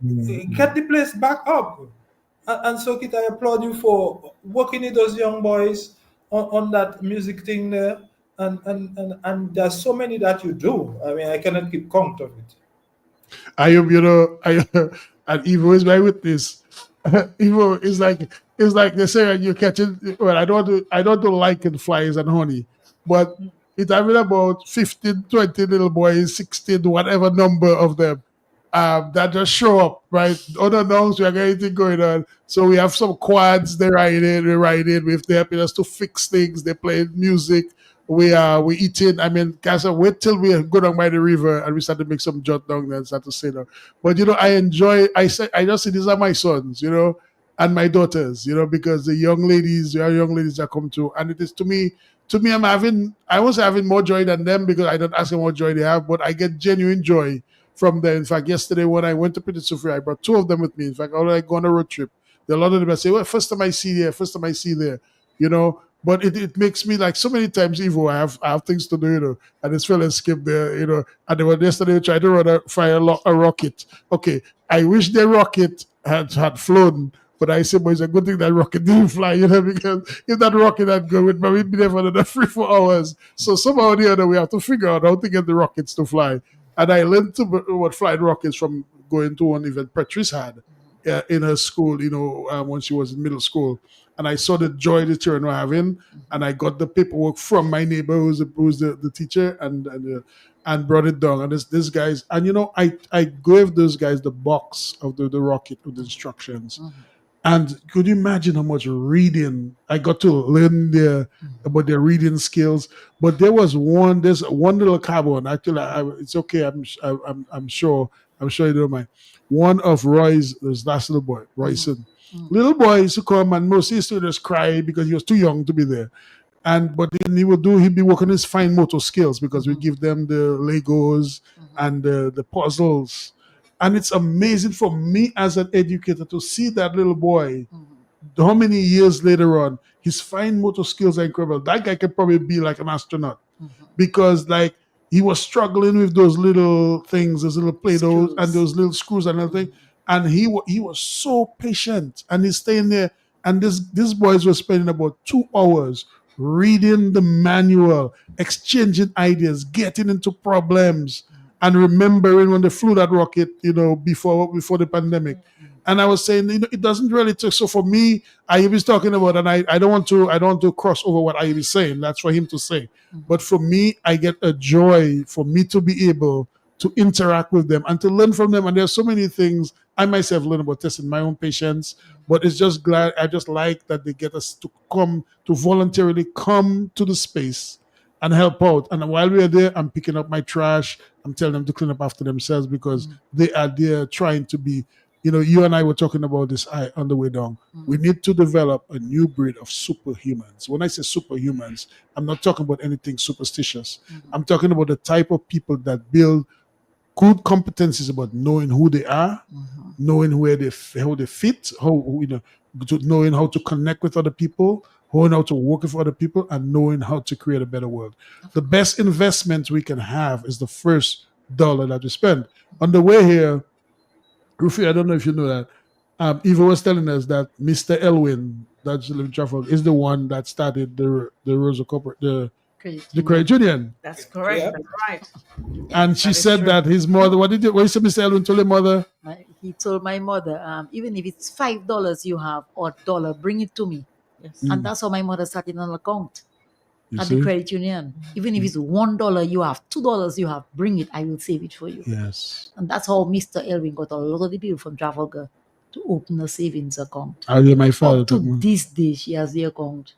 Mm-hmm. Get the place back up. And so, Kit, I applaud you for working with those young boys on that music thing there. And there's so many that you do. I mean, I cannot keep count of it. I am, and Evo is my witness. Evo is like they say when you catch it. Well, I don't do liking flies and honey, but it's having about 15, 20 little boys, 16, whatever number of them, that just show up, right? Unannounced, we have anything going on. So we have some quads, they ride in with, they're helping us to fix things, they play music, we eating. I mean, guys, wait till we go down by the river and we start to make some jot down there and start to sit down. But I enjoy. I just see these are my sons, and my daughters, because the young ladies, there are young ladies that come to, and it is to me, I was having more joy than them because I don't ask them what joy they have, but I get genuine joy from them. In fact, yesterday when I went to Peaceology, I brought two of them with me. In fact, I like go on a road trip. There are a lot of them I say, well, first time I see there, first time I see there, you know. But it makes me like so many times evil. I have things to do, and this fella skip there, and they were yesterday trying to fire a rocket. Okay, I wish the rocket had flown, but I said, but it's a good thing that rocket didn't fly, because if that rocket had gone, we'd be there for another 3 4 hours. So somehow or the other, we have to figure out how to get the rockets to fly. And I learned what flying rockets from going to one event Patrice had in her school, when she was in middle school. And I saw the joy the children were having, and I got the paperwork from my neighbor who's the teacher, and brought it down. And this guys, and I gave those guys the box of the rocket with the instructions. And could you imagine how much reading I got to learn about their reading skills? But there's one little carbon. Actually, it's okay. I'm sure you don't mind. One of Roy's, this last little boy, Royson. Little boy used to come and most used to just cry because he was too young to be there. But then he'd be working his fine motor skills because we give them the Legos and the puzzles. And it's amazing for me as an educator to see that little boy, how many years later on, his fine motor skills are incredible. That guy could probably be like an astronaut because like he was struggling with those little things, those little play-dohs and those little screws and everything. And he was so patient, and he's staying there. And these boys were spending about 2 hours reading the manual, exchanging ideas, getting into problems. and remembering when they flew that rocket, before the pandemic. And I was saying, it doesn't really take. So for me, Ayub is talking about, and I don't want to cross over what Ayub is saying. That's for him to say. But for me, I get a joy for me to be able to interact with them and to learn from them. And there's so many things I myself learn about testing my own patience. But it's just glad I just like that they get us to voluntarily come to the space and help out. And while we're there, I'm picking up my trash. I'm telling them to clean up after themselves because they are there trying to be. You and I were talking about this on the way down. We need to develop a new breed of superhumans. When I say superhumans, I'm not talking about anything superstitious. I'm talking about the type of people that build good competencies about knowing who they are, knowing how they fit, knowing how to connect with other people, knowing how to work with other people, and knowing how to create a better world. The best investment we can have is the first dollar that we spend. On the way here, Rufi, I don't know if you know that. Eva was telling us that Mr. Elwin, that's living Trafford, is the one that started the Rosa Corporate, the credit union. That's correct. Yeah. That's right. And she That is said true. that his mother, what did you say Mr. Elwin told your mother? He told my mother, even if it's $5 you have or dollar, bring it to me. Yes. And that's how my mother started an account You at see? the credit union. Even if it's $1 you have, $2 you have, bring it. I will save it for you. Yes. And that's how Mr. Elvin got a lot of the people from Trafalgar to open a savings account. I hear my father Up to talking. this day, she has the account.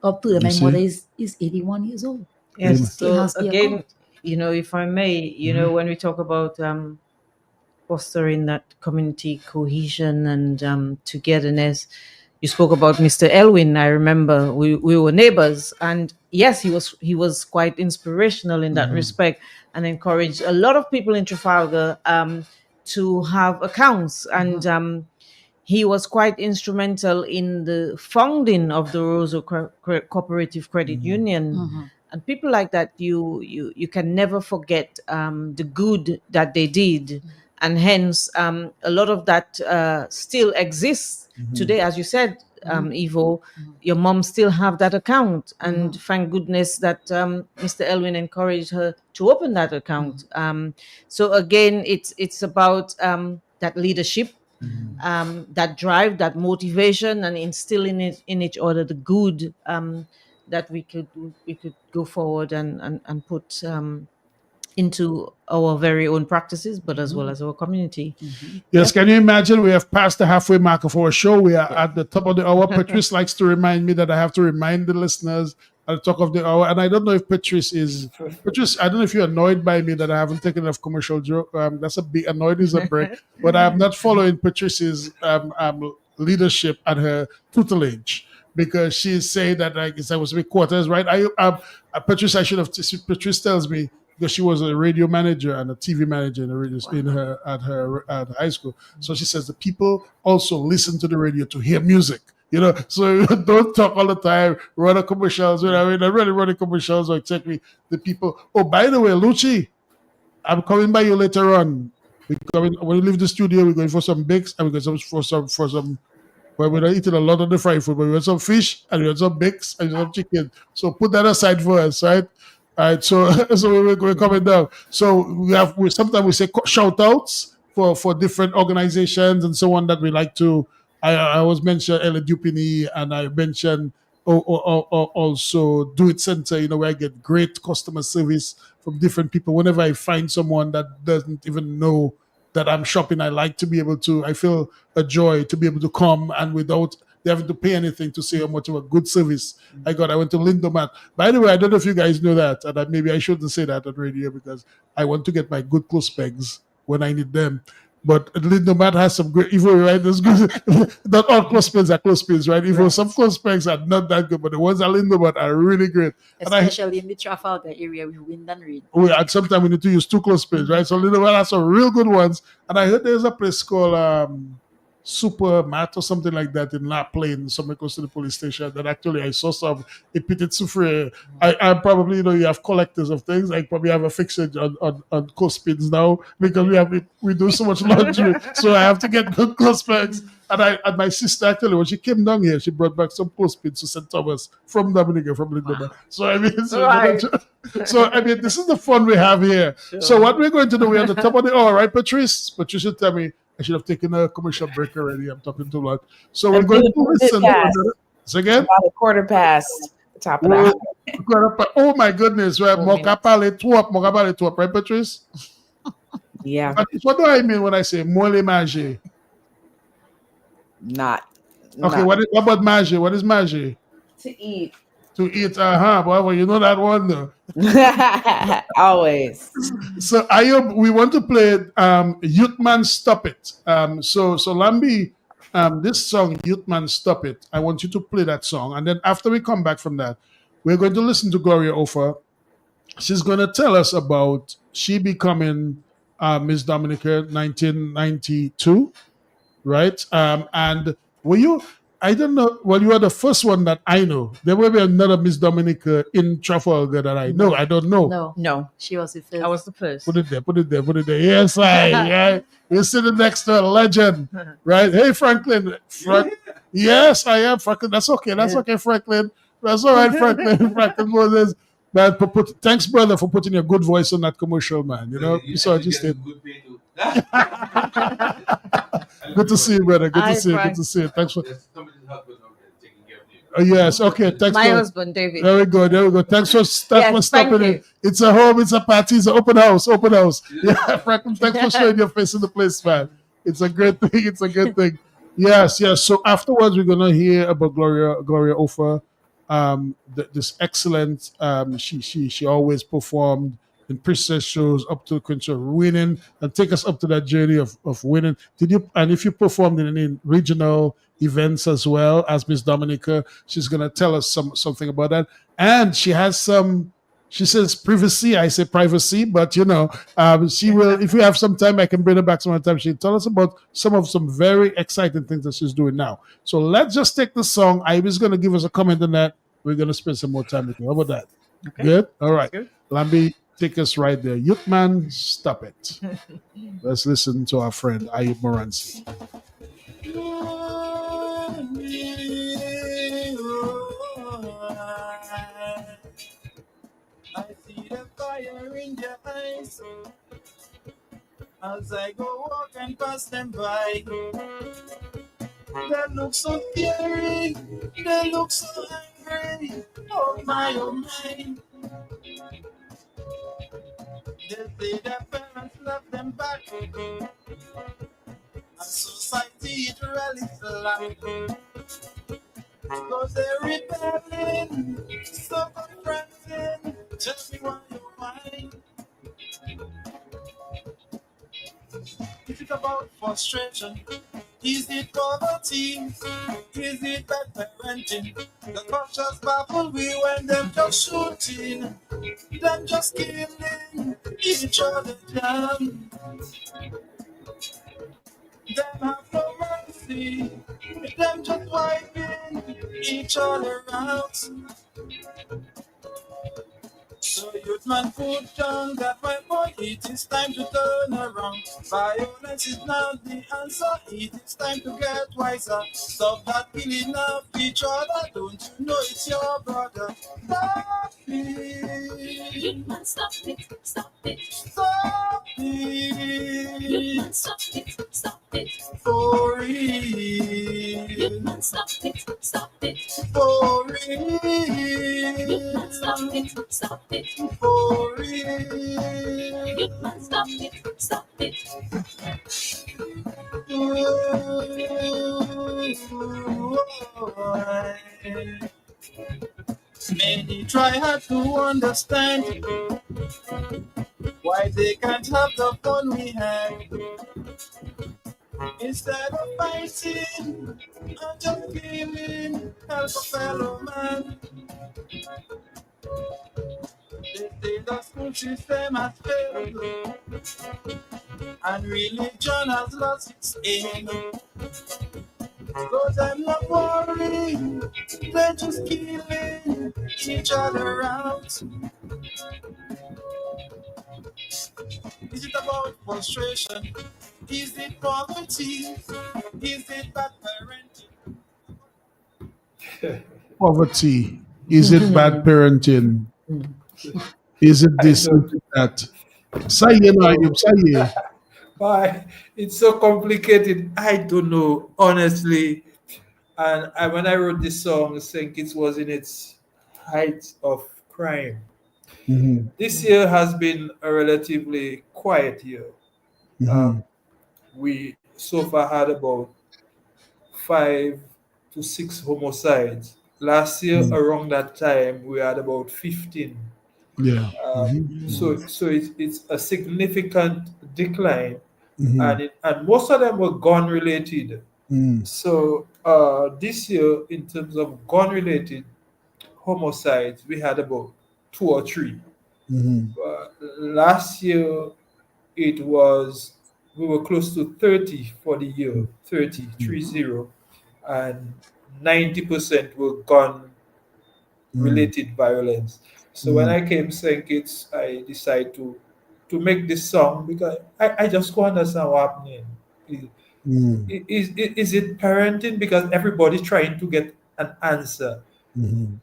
Up to my see? mother is 81 years old. Yes. She still So has the again, account. if I may, when we talk about fostering that community cohesion and togetherness, you spoke about Mr. Elwin. I remember we were neighbors, and yes, he was quite inspirational in that respect, and encouraged a lot of people in Trafalgar to have accounts, and he was quite instrumental in the founding of the Roseau Cooperative Credit Union. And people like that, you can never forget the good that they did, and hence a lot of that still exists today. As you said, Ivo, your mom still have that account, and thank goodness that Mr. Elwin encouraged her to open that account. So again, it's about that leadership, that drive, that motivation, and instilling it in each other the good, that we could go forward and put into our very own practices, but as well as our community. Yes, can you imagine? We have passed the halfway mark of our show. We are at the top of the hour. Patrice likes to remind me that I have to remind the listeners at the top of the hour. And I don't know if Patrice, I don't know if you're annoyed by me that I haven't taken enough commercial joke. That's a big, annoyed is a break. But I'm not following Patrice's leadership and her tutelage, because she's saying that like it's supposed to be quarters, right? Patrice, Patrice tells me, because she was a radio manager and a TV manager in the radio at high school. So she says the people also listen to the radio to hear music. So don't talk all the time, run the commercials. I'm really running commercials or take me the people. Oh, by the way, Lucci, I'm coming by you later on. When we leave the studio, we're going for some bakes and we're going for some. Well, we're not eating a lot of the fried food, but we had some fish and we had some bakes and some chicken. So put that aside for us, right? All right, so we're coming down. So sometimes we say shout outs for different organizations and so on that we like to. I always mention Ella Dupini, and I mention also Do It Center, where I get great customer service from different people. Whenever I find someone that doesn't even know that I'm shopping, I feel a joy to be able to come and without they having to pay anything to see how much of a good service I got. I went to Lindomat. By the way, I don't know if you guys know that, and maybe I shouldn't say that on radio because I want to get my good close pegs when I need them. But Lindomat has some great, even right? There's good. Not all close pegs are close pegs, right? Even some close pegs are not that good, but the ones at Lindomat are really great. Especially in the Trafalgar area with wind and rain. And sometimes we need to use two close pegs, right? So Lindomat has some real good ones. And I heard there's a place called super mat or something like that in La Plaine, somewhere close to the police station. That actually I saw some a petit souffle. I probably, you have collectors of things. I probably have a fixture on co-spins now because we do so much laundry. So I have to get good co-spins. And my sister actually, when she came down here, she brought back some co-spins to St. Thomas from Dominica, from Lindoma. So I mean, Right. so I mean, this is the fun we have here. So what we're going to do, we're at the top of the hour, right, Patrice? Patricia, tell me, I should have taken a commercial break already. I'm talking too much. So we're going to listen to another. So again? About a quarter past the top of the hour. Oh my goodness, right? Mokapale tuop, right, Patrice? Yeah, But what do I mean when I say mole manger? not Okay, what about manger? What is manger? to eat. To eat, well, you know that one though. Always. So Ayub, we want to play Youth Man Stop It. So Lambi, this song, Youth Man Stop It, I want you to play that song. And then after we come back from that, we're going to listen to Gloria Ofa. She's going to tell us about she becoming Miss Dominica 1992, right? And were you, I don't know, well, you are the first one that I know. There will be another Miss Dominica in Trafalgar that I know. I don't know. No, She was the first. I was the first. Put it there, put it there, put it there. Yes, yeah. You're sitting next to a legend, right? Hey, Franklin. Yes, I am, Franklin. That's okay. That's okay, Franklin. That's all right, Franklin. Franklin Moses. Man, thanks, brother, for putting your good voice on that commercial, man. So I just did. Good to see you, brother. Good to see you. Good to see you. Thanks for. Yes. Okay. Thanks. My husband, David. There we go. There we go. Thanks for stopping it. It's a home. It's a party. It's an open house. Open house. Yeah, Franklin. Thanks for showing your face in the place, man. It's a great thing. It's a good thing. Yes. So afterwards, we're gonna hear about Gloria Ofa. This excellent. She always performed in princess shows up to the concert, winning, and take us up to that journey of winning. Did you? And if you performed in any regional events as well as Miss Dominica, she's gonna tell us something about that. And she has some. She says privacy. I say privacy, but she will. If we have some time, I can bring her back some other time. She'll tell us about some very exciting things that she's doing now. So let's just take the song. I was gonna give us a comment on that. We're gonna spend some more time with you. How about that? Okay. Good. All right, Good. Lambi, take us right there. Youth Man, stop it. Let's listen to our friend Ayub Moransi. I see the fire in their eyes as I go walk and pass them by. They look so scary, they look so angry. Oh my, oh my. They say their parents left them back, and society it really slack. Cause they're rebelling, so confronting. Tell me why you're mine. Is it about frustration? Is it poverty? Is it bad parenting? The cultures baffle we when them just shooting, them just killing each other down. Them have no mercy, them just wiping each other out. So youth man put down that weapon, it is time to turn around. Violence is not the answer, it is time to get wiser. Stop that killing of each other, don't you know it's your brother? Stop it! Youth man, stop it, stop it. Stop Youth man, it! stop it, stop it. For Youth real! man, stop it, stop it. For Youth man, stop real! it, stop it. For real! Youth man, stop it, stop it. Many try hard to understand why they can't have the fun we have. Instead of fighting and just giving help a fellow man. They say the school system has failed and religion has lost its aim. Cause I'm not worried, they're just killing each other out. Is it about frustration? Is it poverty? Is it bad parenting? Poverty. Is it bad parenting? Is it I this? Is don't it that? Say, you know, know Ayub, say, why it's so complicated. I don't know, honestly. And when I wrote this song, I think it was in its height of crime. mm-hmm, This year has been a relatively quiet year. mm-hmm, Um, we so far had about 5 to 6 homicides. Last year, mm-hmm. around that time, we had about 15. Yeah. Um, Mm-hmm, so it's a significant decline, mm-hmm, and most of them were gun related. mm-hmm, So this year, in terms of gun related homicides, we had about 2 or 3. mm-hmm, Last year, it was we were close to 30 for the year, 30, mm-hmm, 30, and 90% were gun mm-hmm, related violence. So when I came St. Kitts, I decided to make this song because I just couldn't understand what happening. Is, mm-hmm, is it parenting? Because everybody's trying to get an answer. mm-hmm.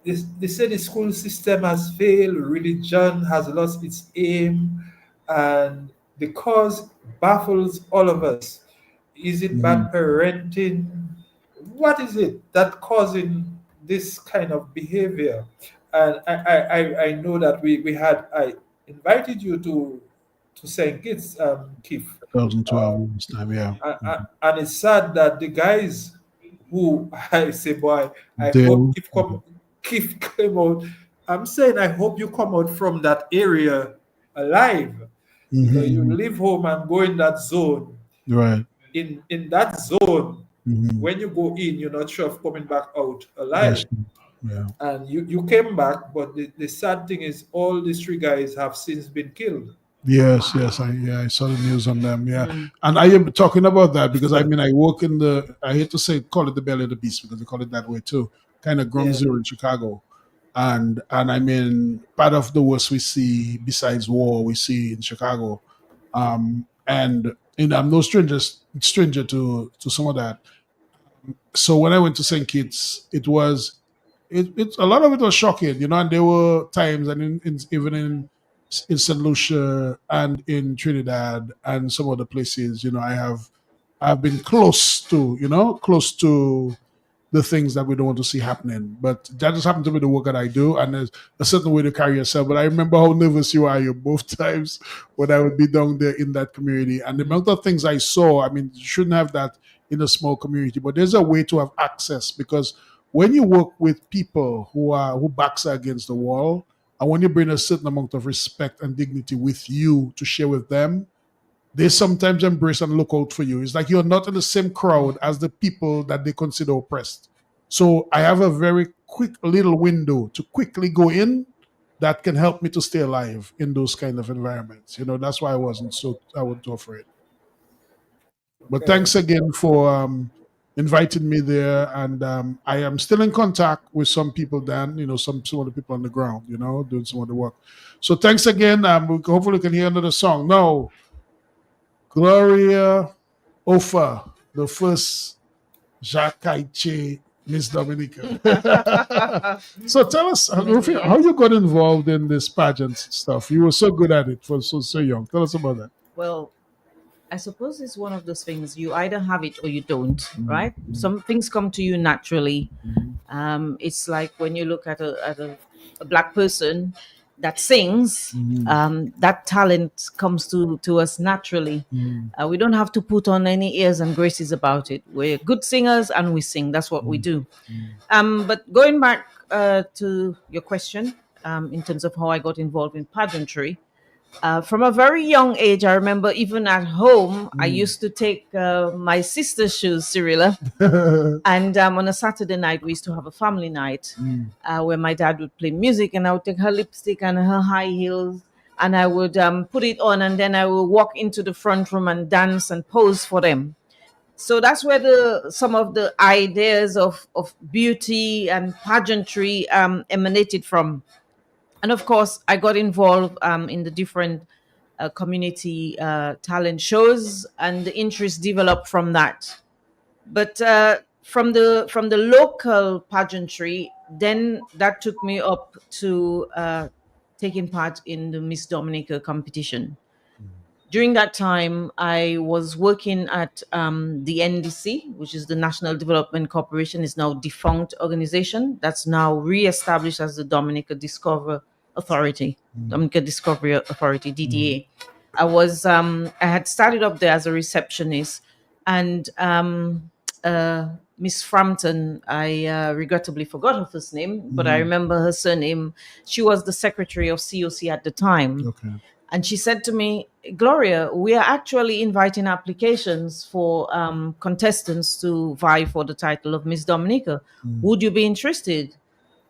They say the school system has failed, religion has lost its aim, and the cause baffles all of us. Is it Mm-hmm. bad parenting? What is it that causing this kind of behavior? And I know that I invited you to St. Kitts, Keith. Uh, 2012 this time, yeah. and it's sad that the guys who I say, boy, I hope Dale. Keith came out. I'm saying I hope you come out from that area alive because you Mm-hmm, leave home and go in that zone. right. In that zone, Mm-hmm. when you go in, you're not sure of coming back out That's alive. yeah. And you came back, but the sad thing is all these 3 guys have since been killed. Yes, yes, I saw the news on them. Yeah, Mm. and I am talking about that because I mean I work in the I hate to say call it the belly of the beast because they call it that way too, kind of ground Yeah. zero in Chicago, and I mean part of the worst we see besides war we see in Chicago, and I'm no stranger to some of that. So when I went to St. Kitts, it a lot of it was shocking, and there were times, and even in St. Lucia and in Trinidad and some other places, I've been close to the things that we don't want to see happening. But that just happened to be the work that I do, and there's a certain way to carry yourself. But I remember how nervous you both times when I would be down there in that community, and the amount of things I saw. I mean, you shouldn't have that in a small community, but there's a way to have access because when you work with people who backs are against the wall, and when you bring a certain amount of respect and dignity with you to share with them, they sometimes embrace and look out for you. It's like you're not in the same crowd as the people that they consider oppressed. So I have a very quick little window to quickly go in that can help me to stay alive in those kind of environments. That's why I wasn't too afraid. But Okay. thanks again for inviting me there, and I am still in contact with some people. Dan, some of the people on the ground, doing some of the work. So thanks again. Hopefully, we can hear another song. Now, Gloria Ofa, the first Jacques Kaiche, Miss Dominica. So tell us, Many Rufio, how years. you got involved in this pageant stuff? You were so good at it for so young. Tell us about that. Well, I suppose it's one of those things you either have it or you don't, right? Mm-hmm. Some things come to you naturally. It's like when you look at a black person that sings, Mm-hmm. that talent comes to us naturally. Mm-hmm. We don't have to put on any airs and graces about it. We're good singers and we sing. That's what we do. But going back to your question, in terms of how I got involved in pageantry, from a very young age, I remember even at home, I Mm-hmm. used to take my sister's shoes, Cyrilla, and on a Saturday night, we used to have a family night where my dad would play music and I would take her lipstick and her high heels and I would put it on and then I would walk into the front room and dance and pose for them. So that's where the some of the ideas of beauty and pageantry emanated from. And of course, I got involved in the different community talent shows, and the interest developed from that. But from the local pageantry, then that took me up to taking part in the Miss Dominica competition. During that time, I was working at the NDC, which is the National Development Corporation, is now defunct organization that's now reestablished as the Dominica Discover Authority, Dominica Discovery Authority, DDA. I had started up there as a receptionist, and Miss Frampton, I regrettably forgot her first name, but I remember her surname. She was the secretary of COC at the time. Okay. And she said to me, Gloria, we are actually inviting applications for contestants to vie for the title of Miss Dominica. Would you be interested?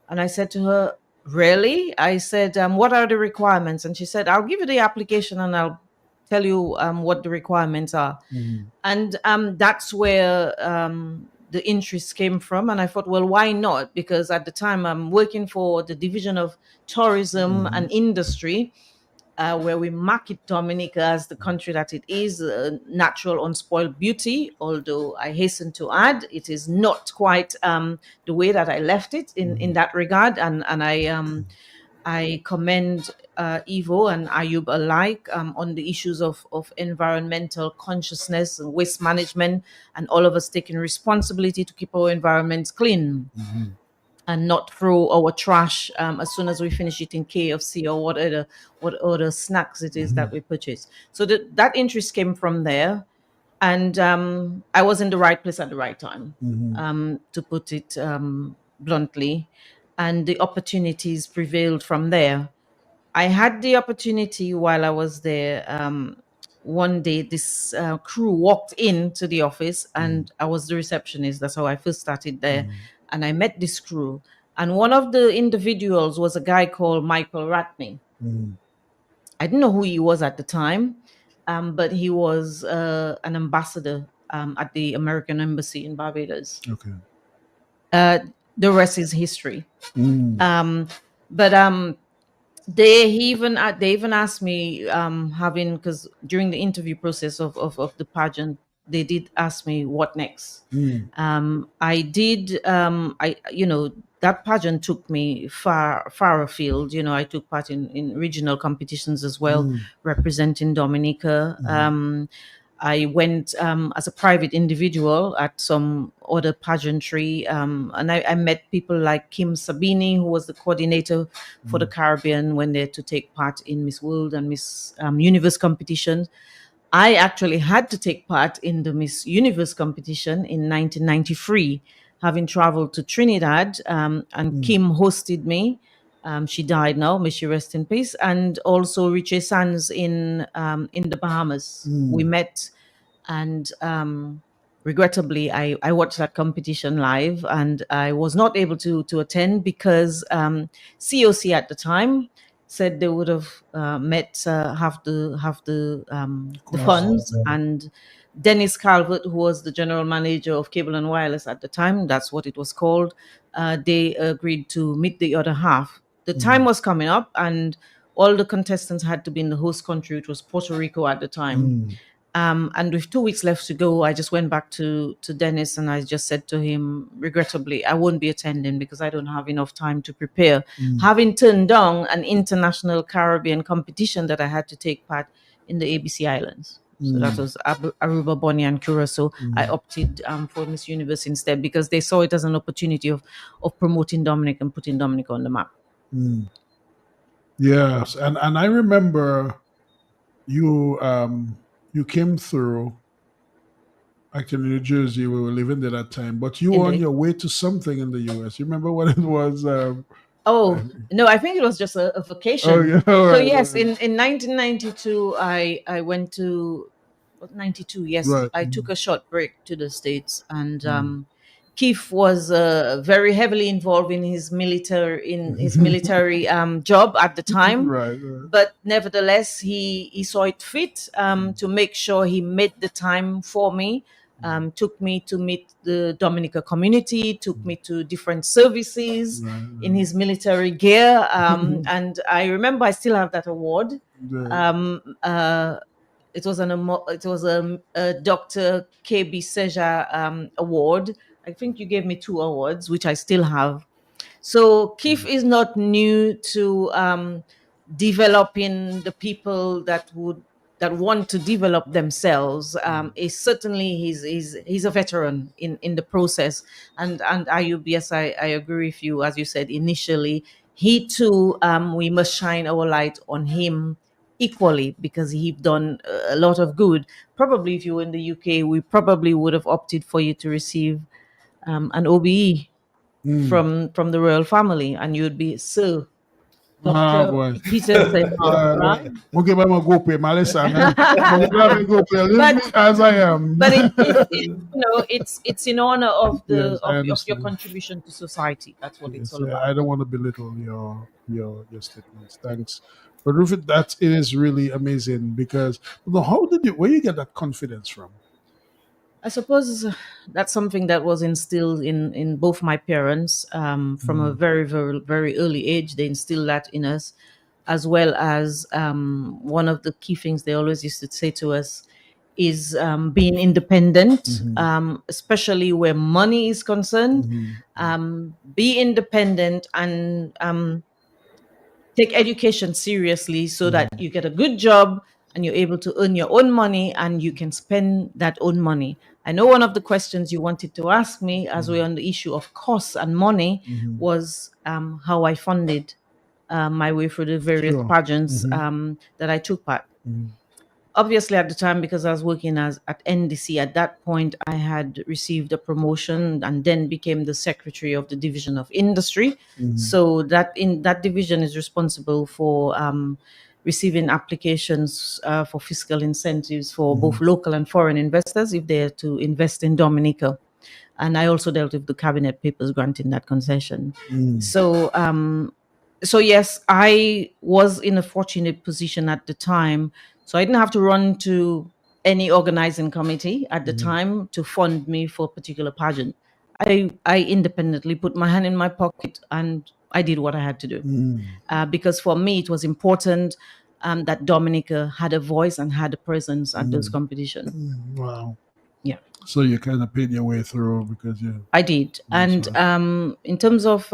And I said to her, really? I said, what are the requirements? And she said, I'll give you the application and I'll tell you what the requirements are. And that's where the interest came from. And I thought, well, why not? Because at the time I'm working for the Division of Tourism and Industry, where we market Dominica as the country that it is, natural, unspoiled beauty. Although I hasten to add, it is not quite the way that I left it in that regard. And I commend Ivo and Ayub alike on the issues of environmental consciousness and waste management, and all of us taking responsibility to keep our environments clean and not throw our trash as soon as we finish eating KFC or what other snacks it is that we purchase. So that interest came from there, and I was in the right place at the right time, to put it bluntly, and the opportunities prevailed from there. I had the opportunity while I was there. One day, this crew walked into the office, and I was the receptionist. That's how I first started there. And I met this crew. And one of the individuals was a guy called Michael Ratney. I didn't know who he was at the time, but he was an ambassador at the American Embassy in Barbados. Okay. The rest is history. But they even asked me, having, because during the interview process of the pageant, they did ask me what next. I did, that pageant took me far afield. I took part in regional competitions as well, representing Dominica. I went as a private individual at some other pageantry, and I met people like Kim Sabini, who was the coordinator for the Caribbean when they're to take part in Miss World and Miss Universe competitions. I actually had to take part in the Miss Universe competition in 1993, having traveled to Trinidad, and Kim hosted me. She died now, may she rest in peace. And also Richie Sands in the Bahamas. We met, and regrettably, I watched that competition live, and I was not able to attend because COC at the time said they would have have the funds, and Dennis Calvert, who was the general manager of Cable and Wireless at the time, that's what it was called, they agreed to meet the other half. The time was coming up, and all the contestants had to be in the host country, which was Puerto Rico at the time. And with 2 weeks left to go, I just went back to Dennis, and I just said to him, regrettably, I won't be attending because I don't have enough time to prepare. Having turned down an international Caribbean competition that I had to take part in the ABC Islands. So that was Aruba, Bonny, and Curacao. I opted for Miss Universe instead because they saw it as an opportunity of promoting Dominic and putting Dominic on the map. Yes, and I remember you you came through. Actually, in New Jersey, we were living there that time, but you were on your way to something in the U.S. You remember what it was? Oh, no, I think it was just a vacation. Oh, yeah, all So right, yes, all right. in 1992, I went to 92. Yes, Right. I took a short break to the States, and Keith was very heavily involved in his military job at the time. Right. But nevertheless, he saw it fit to make sure he made the time for me. took me to meet the Dominica community, took me to different services in his military gear. And I remember I still have that award. Right. Um, uh, it was a Dr. KB Seja award. I think you gave me 2 awards, which I still have. So Keith is not new to developing the people that want to develop themselves. Is certainly he's a veteran in the process. And Ayub, yes, I agree with you. As you said initially, he too, we must shine our light on him equally because he done a lot of good. Probably if you were in the UK, we probably would have opted for you to receive an OBE from the royal family, and you'd be Sir Ah, Dr. boy. Peter said, right? Okay, but I'm go pay my lesson. I'm go pay. Leave but me as I am. but it it's in honor of Yes, the I of your understand. contribution to society. That's what it's Yes, all I about. don't want to belittle your statements. Thanks, but Rufus, that it is really amazing because how did you where you get that confidence from? I suppose that's something that was instilled in both my parents from a very, very, very early age. They instilled that in us, as well as one of the key things they always used to say to us is being independent, especially where money is concerned. Be independent and take education seriously so that you get a good job and you're able to earn your own money and you can spend that own money. I know one of the questions you wanted to ask me as we're on the issue of costs and money was how I funded my way through the various Sure. pageants that I took part. Obviously, at the time, because I was working as at NDC, at that point, I had received a promotion and then became the secretary of the division of industry. So that division is responsible for receiving applications for fiscal incentives for both local and foreign investors if they're to invest in Dominica. And I also dealt with the cabinet papers granting that concession. So so yes, I was in a fortunate position at the time. So I didn't have to run to any organizing committee at the time to fund me for a particular pageant. I independently put my hand in my pocket and I did what I had to do. Because for me, it was important that Dominica had a voice and had a presence at those competitions. Wow. Yeah. So you kind of paid your way through because I did. And right. in terms of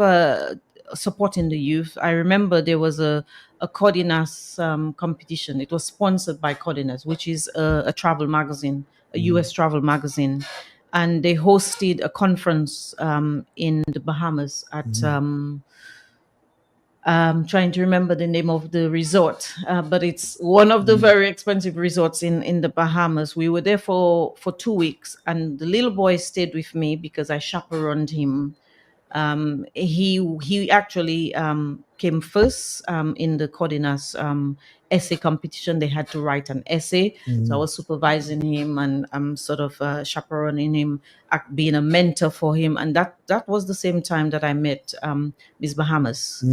supporting the youth, I remember there was a Codinas competition. It was sponsored by Codinas, which is a travel magazine, a US travel magazine. And they hosted a conference in the Bahamas at, trying to remember the name of the resort, but it's one of the very expensive resorts in the Bahamas. We were there for 2 weeks, and the little boy stayed with me because I chaperoned him. He actually came first in the Codinas essay competition. They had to write an essay, so I was supervising him and I'm sort of chaperoning him, being a mentor for him. And that was the same time that I met Miss Bahamas.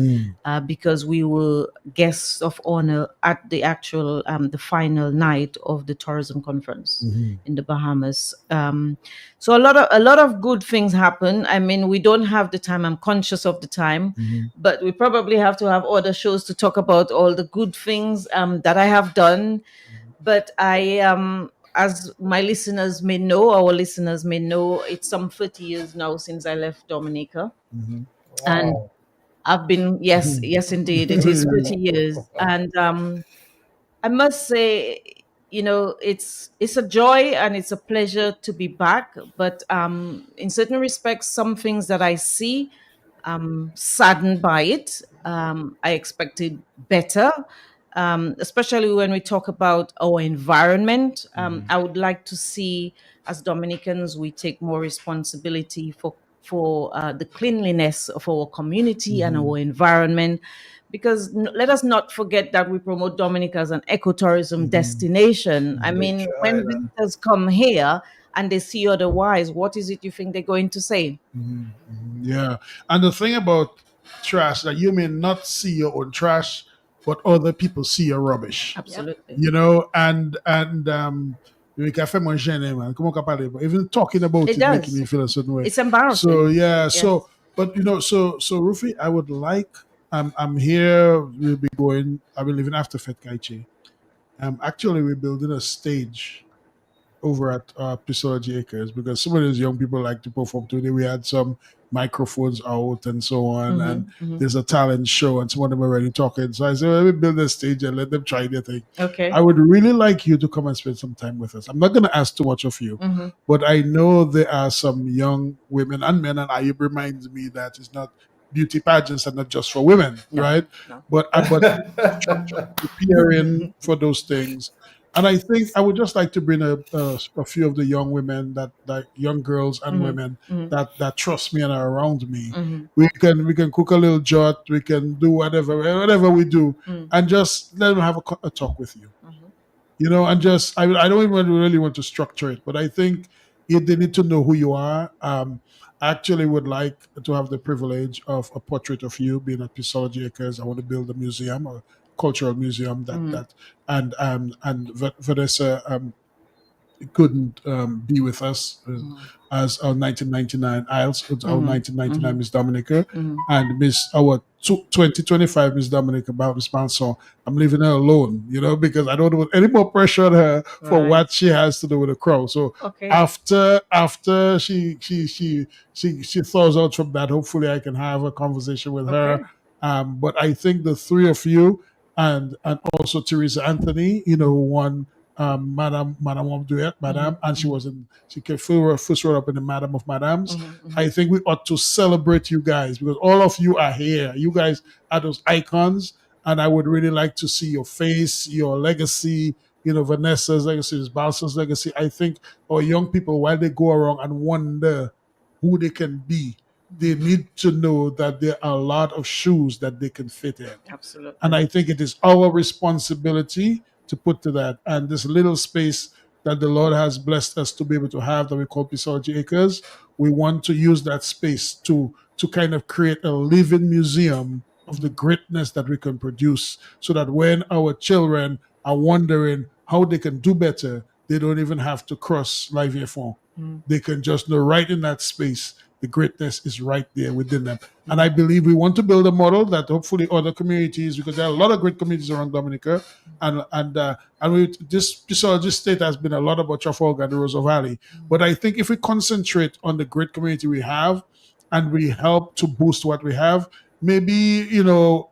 Because we were guests of honor at the actual the final night of the tourism conference in the Bahamas. So a lot of good things happen. I mean, we don't have the time. I'm conscious of the time, but we probably have to have other shows to talk about all the good things that I have done. But as my listeners may know, our listeners may know, it's some 30 years now since I left Dominica, and Wow. I've been, yes, indeed, it is 30 years, and I must say, it's a joy and it's a pleasure to be back. But in certain respects, some things that I see, saddened by it. I expected better, especially when we talk about our environment. I would like to see, as Dominicans, we take more responsibility for the cleanliness of our community and our environment. Because let us not forget that we promote Dominica as an ecotourism destination. I mean, Nature when Island. visitors come here and they see otherwise, what is it you think they're going to say? Yeah. And the thing about trash that you may not see your own trash, but other people see your rubbish. Absolutely. You know, and me fait moins gêné, man. Comment on parler? Even talking about It it making does. me feel a certain way. It's embarrassing. So yeah, Yes. but so Rufi, I would like I'm here, we'll be going, I'll be leaving after Fet Kaiche. Actually we're building a stage over at Peaceology Acres because some of those young people like to perform today. We had some microphones out and so on, and there's a talent show, and some of them are already talking. So I said, well, let me build a stage and let them try their thing. Okay. I would really like you to come and spend some time with us. I'm not going to ask too much of you, but I know there are some young women and men, and Ayub reminds me that it's not beauty pageants are not just for women, No, right? no. But structure, preparing for those things. And I think I would just like to bring a few of the young women that young girls and women that trust me and are around me. We can cook a little jot, we can do whatever we do, and just let them have a talk with you. And just I don't even really want to structure it, but I think if they need to know who you are. I actually would like to have the privilege of a portrait of you being at Peaceology because I want to build a museum, a cultural museum that and Vanessa couldn't be with us as our 1999 IELTS, our 1999 Miss Dominica, and our 2025 Miss Dominica about Miss Manson. I'm leaving her alone, because I don't want any more pressure on her for Right. what she has to do with the crowd. So Okay. after she thaws out from that, hopefully I can have a conversation with her. Okay. But I think the three of you and also Teresa Anthony, who won Madame of Duet, Madame, and she came first row up in the Madame of Madames. I think we ought to celebrate you guys because all of you are here. You guys are those icons, and I would really like to see your face, your legacy, Vanessa's legacy, Balsa's legacy. I think our young people, while they go around and wonder who they can be, they need to know that there are a lot of shoes that they can fit in. Absolutely. And I think it is our responsibility to put to that. And this little space that the Lord has blessed us to be able to have that we call Peaceology Acres, we want to use that space to kind of create a living museum of the greatness that we can produce so that when our children are wondering how they can do better, they don't even have to cross Live Fond. They can just know right in that space the greatness is right there within them. And I believe we want to build a model that hopefully other communities, because there are a lot of great communities around Dominica, this state has been a lot about Trafalgar and the Rosa Valley. But I think if we concentrate on the great community we have and we help to boost what we have, maybe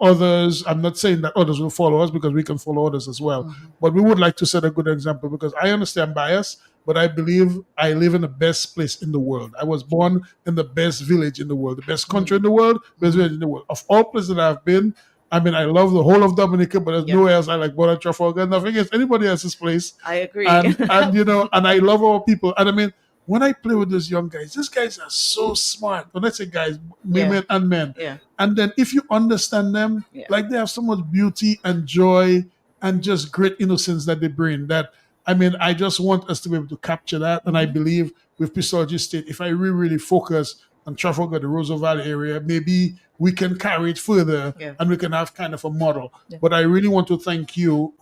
others, I'm not saying that others will follow us because we can follow others as well, but we would like to set a good example because I understand bias, but I believe I live in the best place in the world. I was born in the best village in the world, the best country in the world, best village in the world. Of all places that I've been, I mean, I love the whole of Dominica, but there's nowhere else I like more than Trafalgar. Nothing against anybody else's place. I agree. And and I love our people. And I mean, when I play with those young guys, these guys are so smart. When I say guys, women and men. Yeah. And then if you understand them, like they have so much beauty and joy and just great innocence that they bring. That I mean, I just want us to be able to capture that. And I believe with Peaceology State, if I really focus on Trafalgar, the Roseau Valley area, maybe we can carry it further and we can have kind of a model. But I really want to thank you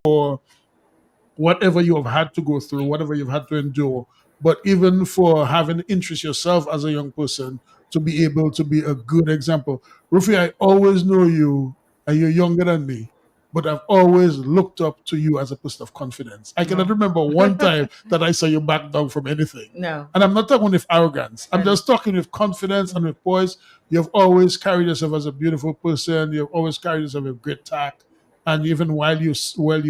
for whatever you have had to go through, whatever you've had to endure, but even for having interest yourself as a young person to be able to be a good example. Rufi, I always know you, and you're younger than me, but I've always looked up to you as a person of confidence. I cannot remember one time that I saw you back down from anything. No. And I'm not talking with arrogance. I'm just talking with confidence and with poise. You've always carried yourself as a beautiful person. You've always carried yourself with great tact. And even while you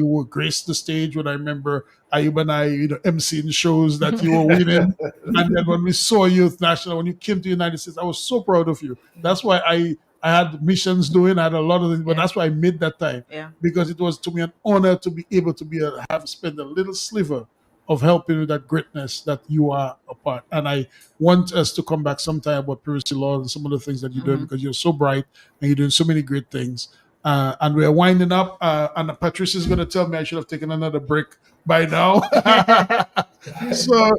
were graced the stage, when I remember Ayub and I, emceeing shows that you were winning, and then when we saw you at national, when you came to the United States, I was so proud of you. That's why I had missions doing, I had a lot of things, but that's why I made that time because it was to me an honor to be able to have spent a little sliver of helping with that greatness that you are a part. And I want us to come back sometime about privacy law and some of the things that you're doing because you're so bright and you're doing so many great things. And we're winding up, and Patricia's going to tell me I should have taken another break by now. so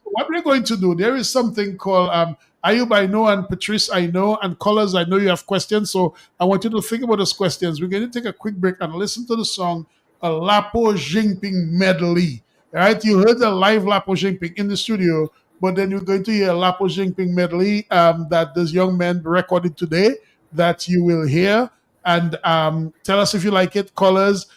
what we're going to do, there is something called Ayub, I know, and Patrice, I know, and Colors, I know you have questions. So I want you to think about those questions. We're going to take a quick break and listen to the song, a Lapo Jingping medley. Right? You heard the live Lapo Jinping in the studio, but then you're going to hear a Lapo Jinping medley that this young man recorded today that you will hear. And tell us if you like it. Call us.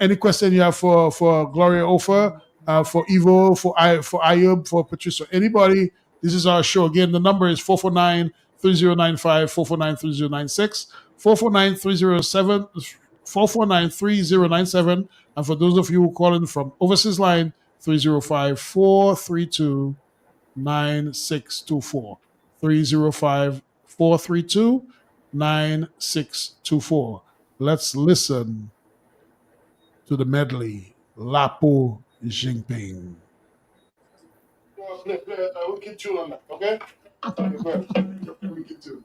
Any question you have for Gloria Ofer, for Ivo, for Ayub, for Patricia, anybody. This is our show. Again, the number is 449 3095 449 3096 449 307 449 3097. And for those of you who calling from overseas line, 305 432 9624. 305 432 9624. Let's listen to the medley Lapo Jinping. We can tune on that, okay? Okay, good. We can tune.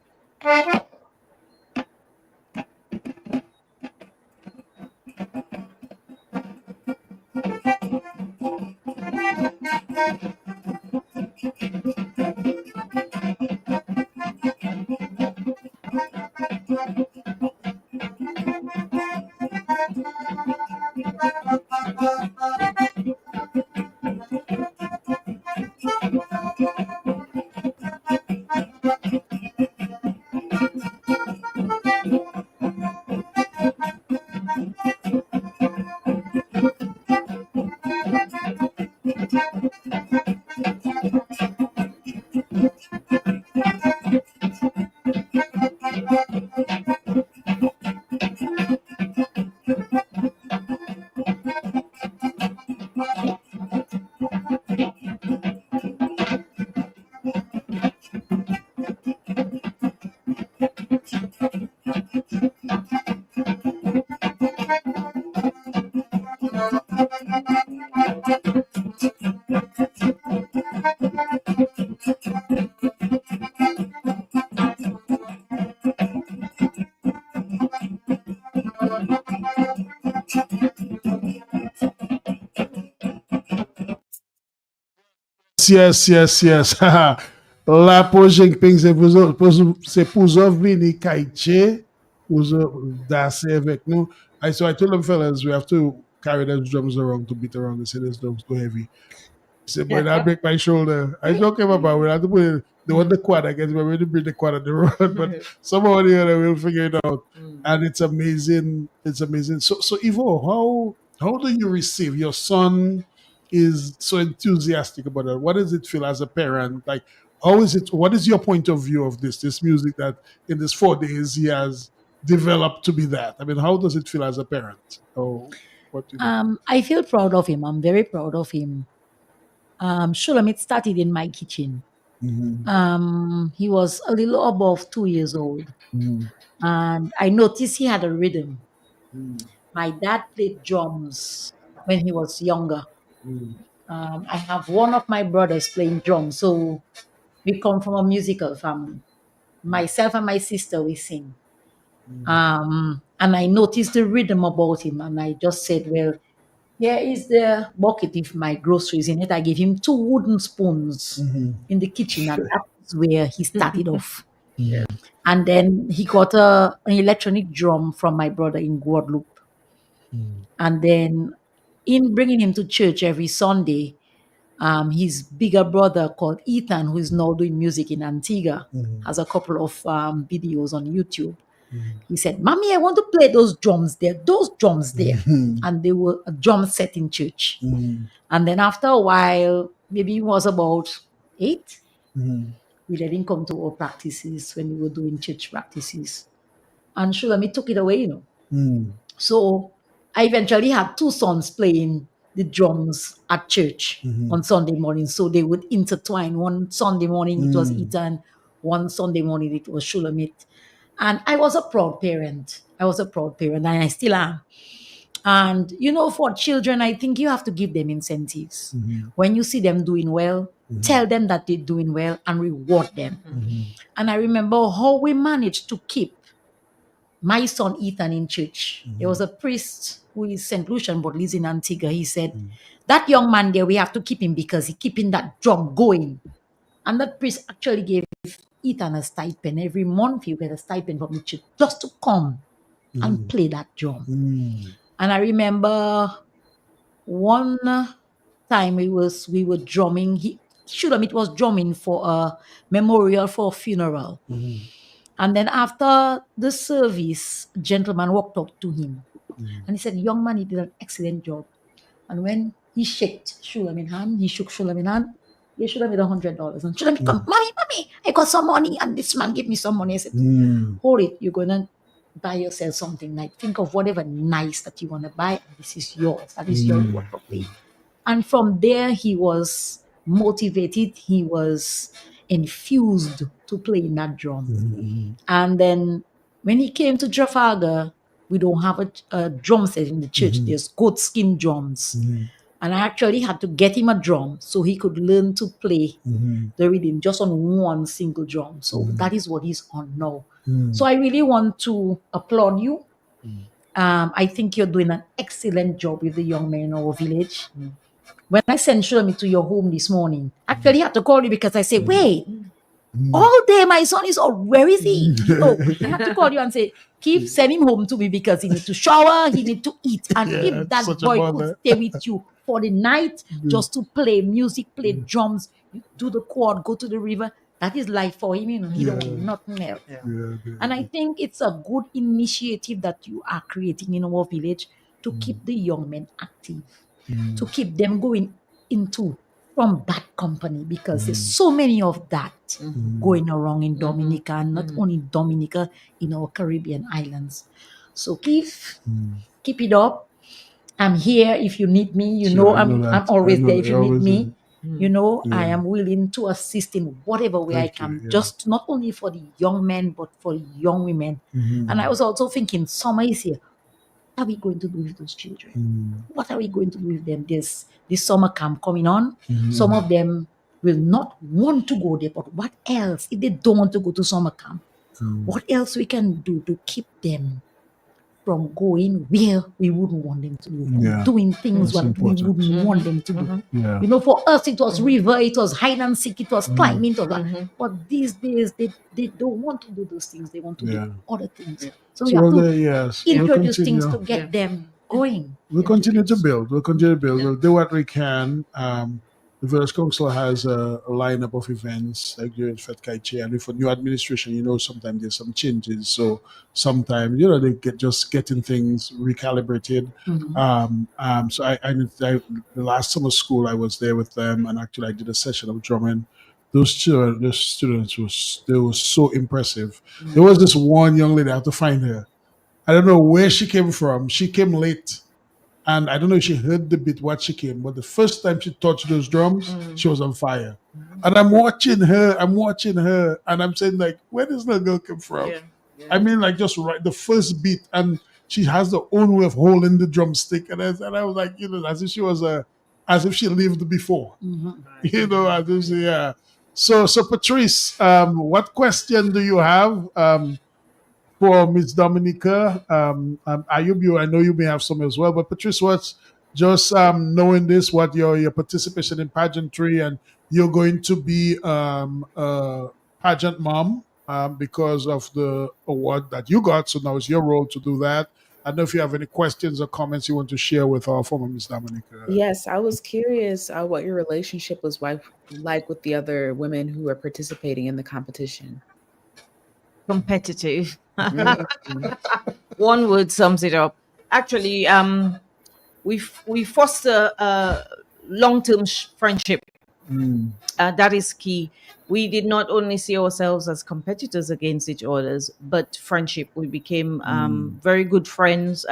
Yes, yes, yes. La Pojeng Ping se pouzov vini kaiche, pouzov dance avec nous. So I told them fellas, we have to carry those drums around to beat around. They say those drums too heavy. He said, boy, that break my shoulder. I joke him about we have to put it, they want the quad, I guess, but we didn't bring the quad on the road. But somehow or the other, we'll figure it out. And it's amazing. It's amazing. So Ivo, how do you receive your son is so enthusiastic about it? What does it feel as a parent? Like, how is it? What is your point of view of this music that in these 4 days he has developed to be that? I mean, how does it feel as a parent? Oh, what do you think? I feel proud of him. I'm very proud of him. Shulamit started in my kitchen. He was a little above 2 years old, and I noticed he had a rhythm. My dad played drums when he was younger. I have one of my brothers playing drums, so we come from a musical family. Myself and my sister, we sing. And I noticed the rhythm about him, and I just said, well, here is the bucket with my groceries in it. I gave him 2 wooden spoons in the kitchen, and that's where he started off. And then he got an electronic drum from my brother in Guadeloupe. And then, in bringing him to church every Sunday, his bigger brother called Ethan, who is now doing music in Antigua, has a couple of videos on YouTube. He said, Mommy, I want to play those drums there, And they were a drum set in church. And then after a while, maybe he was about 8, we let him come to our practices when we were doing church practices. And Shulami took it away, So I eventually had 2 sons playing the drums at church on Sunday morning. So they would intertwine. One Sunday morning it was Ethan, one Sunday morning it was Shulamit. And I was a proud parent. And I still am. And for children, I think you have to give them incentives. When you see them doing well, tell them that they're doing well and reward them. And I remember how we managed to keep my son Ethan in church. There was a priest who is St. Lucian but lives in Antigua. He said, that young man there, we have to keep him because he's keeping that drum going. And that priest actually gave Ethan a stipend. Every month he get a stipend from the church just to come and play that drum. And I remember one time we were drumming. Shulamit was drumming for a memorial for a funeral. And then after the service, a gentleman walked up to him and he said, "Young man, you did an excellent job." And when he shook Shulamit hand, he shook Shulamit hand, he should have made $100. And Shulamit come, mommy, I got some money. And this man gave me some money. I said, hold it, you're gonna buy yourself something. Like, think of whatever nice that you want to buy, and this is yours. That is your reward for play. And from there, he was motivated. He was infused to play in that drum. And then when he came to Trafalgar, we don't have a drum set in the church. There's goat skin drums. And I actually had to get him a drum so he could learn to play the rhythm just on one single drum. So that is what he's on now. So I really want to applaud you. I think you're doing an excellent job with the young men in our village. When I sent Shlomi to your home this morning, actually I had to call you because I said, wait, all day my son is all, where is he? So I had to call you and say, Keith, send him home to me because he needs to shower, he needs to eat. And if that boy could stay with you for the night just to play music, play drums, do the chord, go to the river, that is life for him, you know. He don't need nothing else. And I think it's a good initiative that you are creating in our village to keep the young men active, to keep them going into from bad company, because there's so many of that going around in Dominica, and not only Dominica, in our Caribbean islands. So Keith, keep it up. I'm here if you need me. You know, I'm always there if you need me. You know, I am willing to assist in whatever way I can, just not only for the young men, but for the young women. And I was also thinking, summer is here. What are we going to do with those children? What are we going to do with them? There's this summer camp coming on. Some of them will not want to go there, but what else? If they don't want to go to summer camp, what else we can do to keep them from going where we wouldn't want them to go, from doing things what we wouldn't want them to do. You know, for us it was river, it was hide and seek, it was climbing, it was that. But these days they don't want to do those things. They want to do other things. So we have to introduce things to get them going. We'll continue to build. We'll continue to build. We'll do what we can. The village council has a lineup of events like during Fetkaiche, and with a new administration, you know, sometimes there's some changes. So sometimes, you know, they get just getting things recalibrated. So I the last summer school I was there with them, and actually I did a session of drumming. Those students were so impressive. There was this one young lady, I have to find her. I don't know where she came from. She came late. And I don't know if she heard the bit what she came, but the first time she touched those drums, she was on fire. And I'm watching her, and I'm saying, like, where does that girl come from? I mean, like, just right the first beat, and she has the own way of holding the drumstick. And I was like, you know, as if she was as if she lived before. You know, as if she, So Patrice, what question do you have? For Miss Dominica, Ayub, I know you may have some as well, but Patrice, what's just knowing this, what your participation in pageantry, and you're going to be a pageant mom because of the award that you got, so now it's your role to do that. I don't know if you have any questions or comments you want to share with our former Miss Dominica. Yes, I was curious what your relationship was like with the other women who were participating in the competition. Competitive. One word sums it up. Actually, we foster a long-term friendship. That is key. We did not only see ourselves as competitors against each other, but friendship. We became very good friends.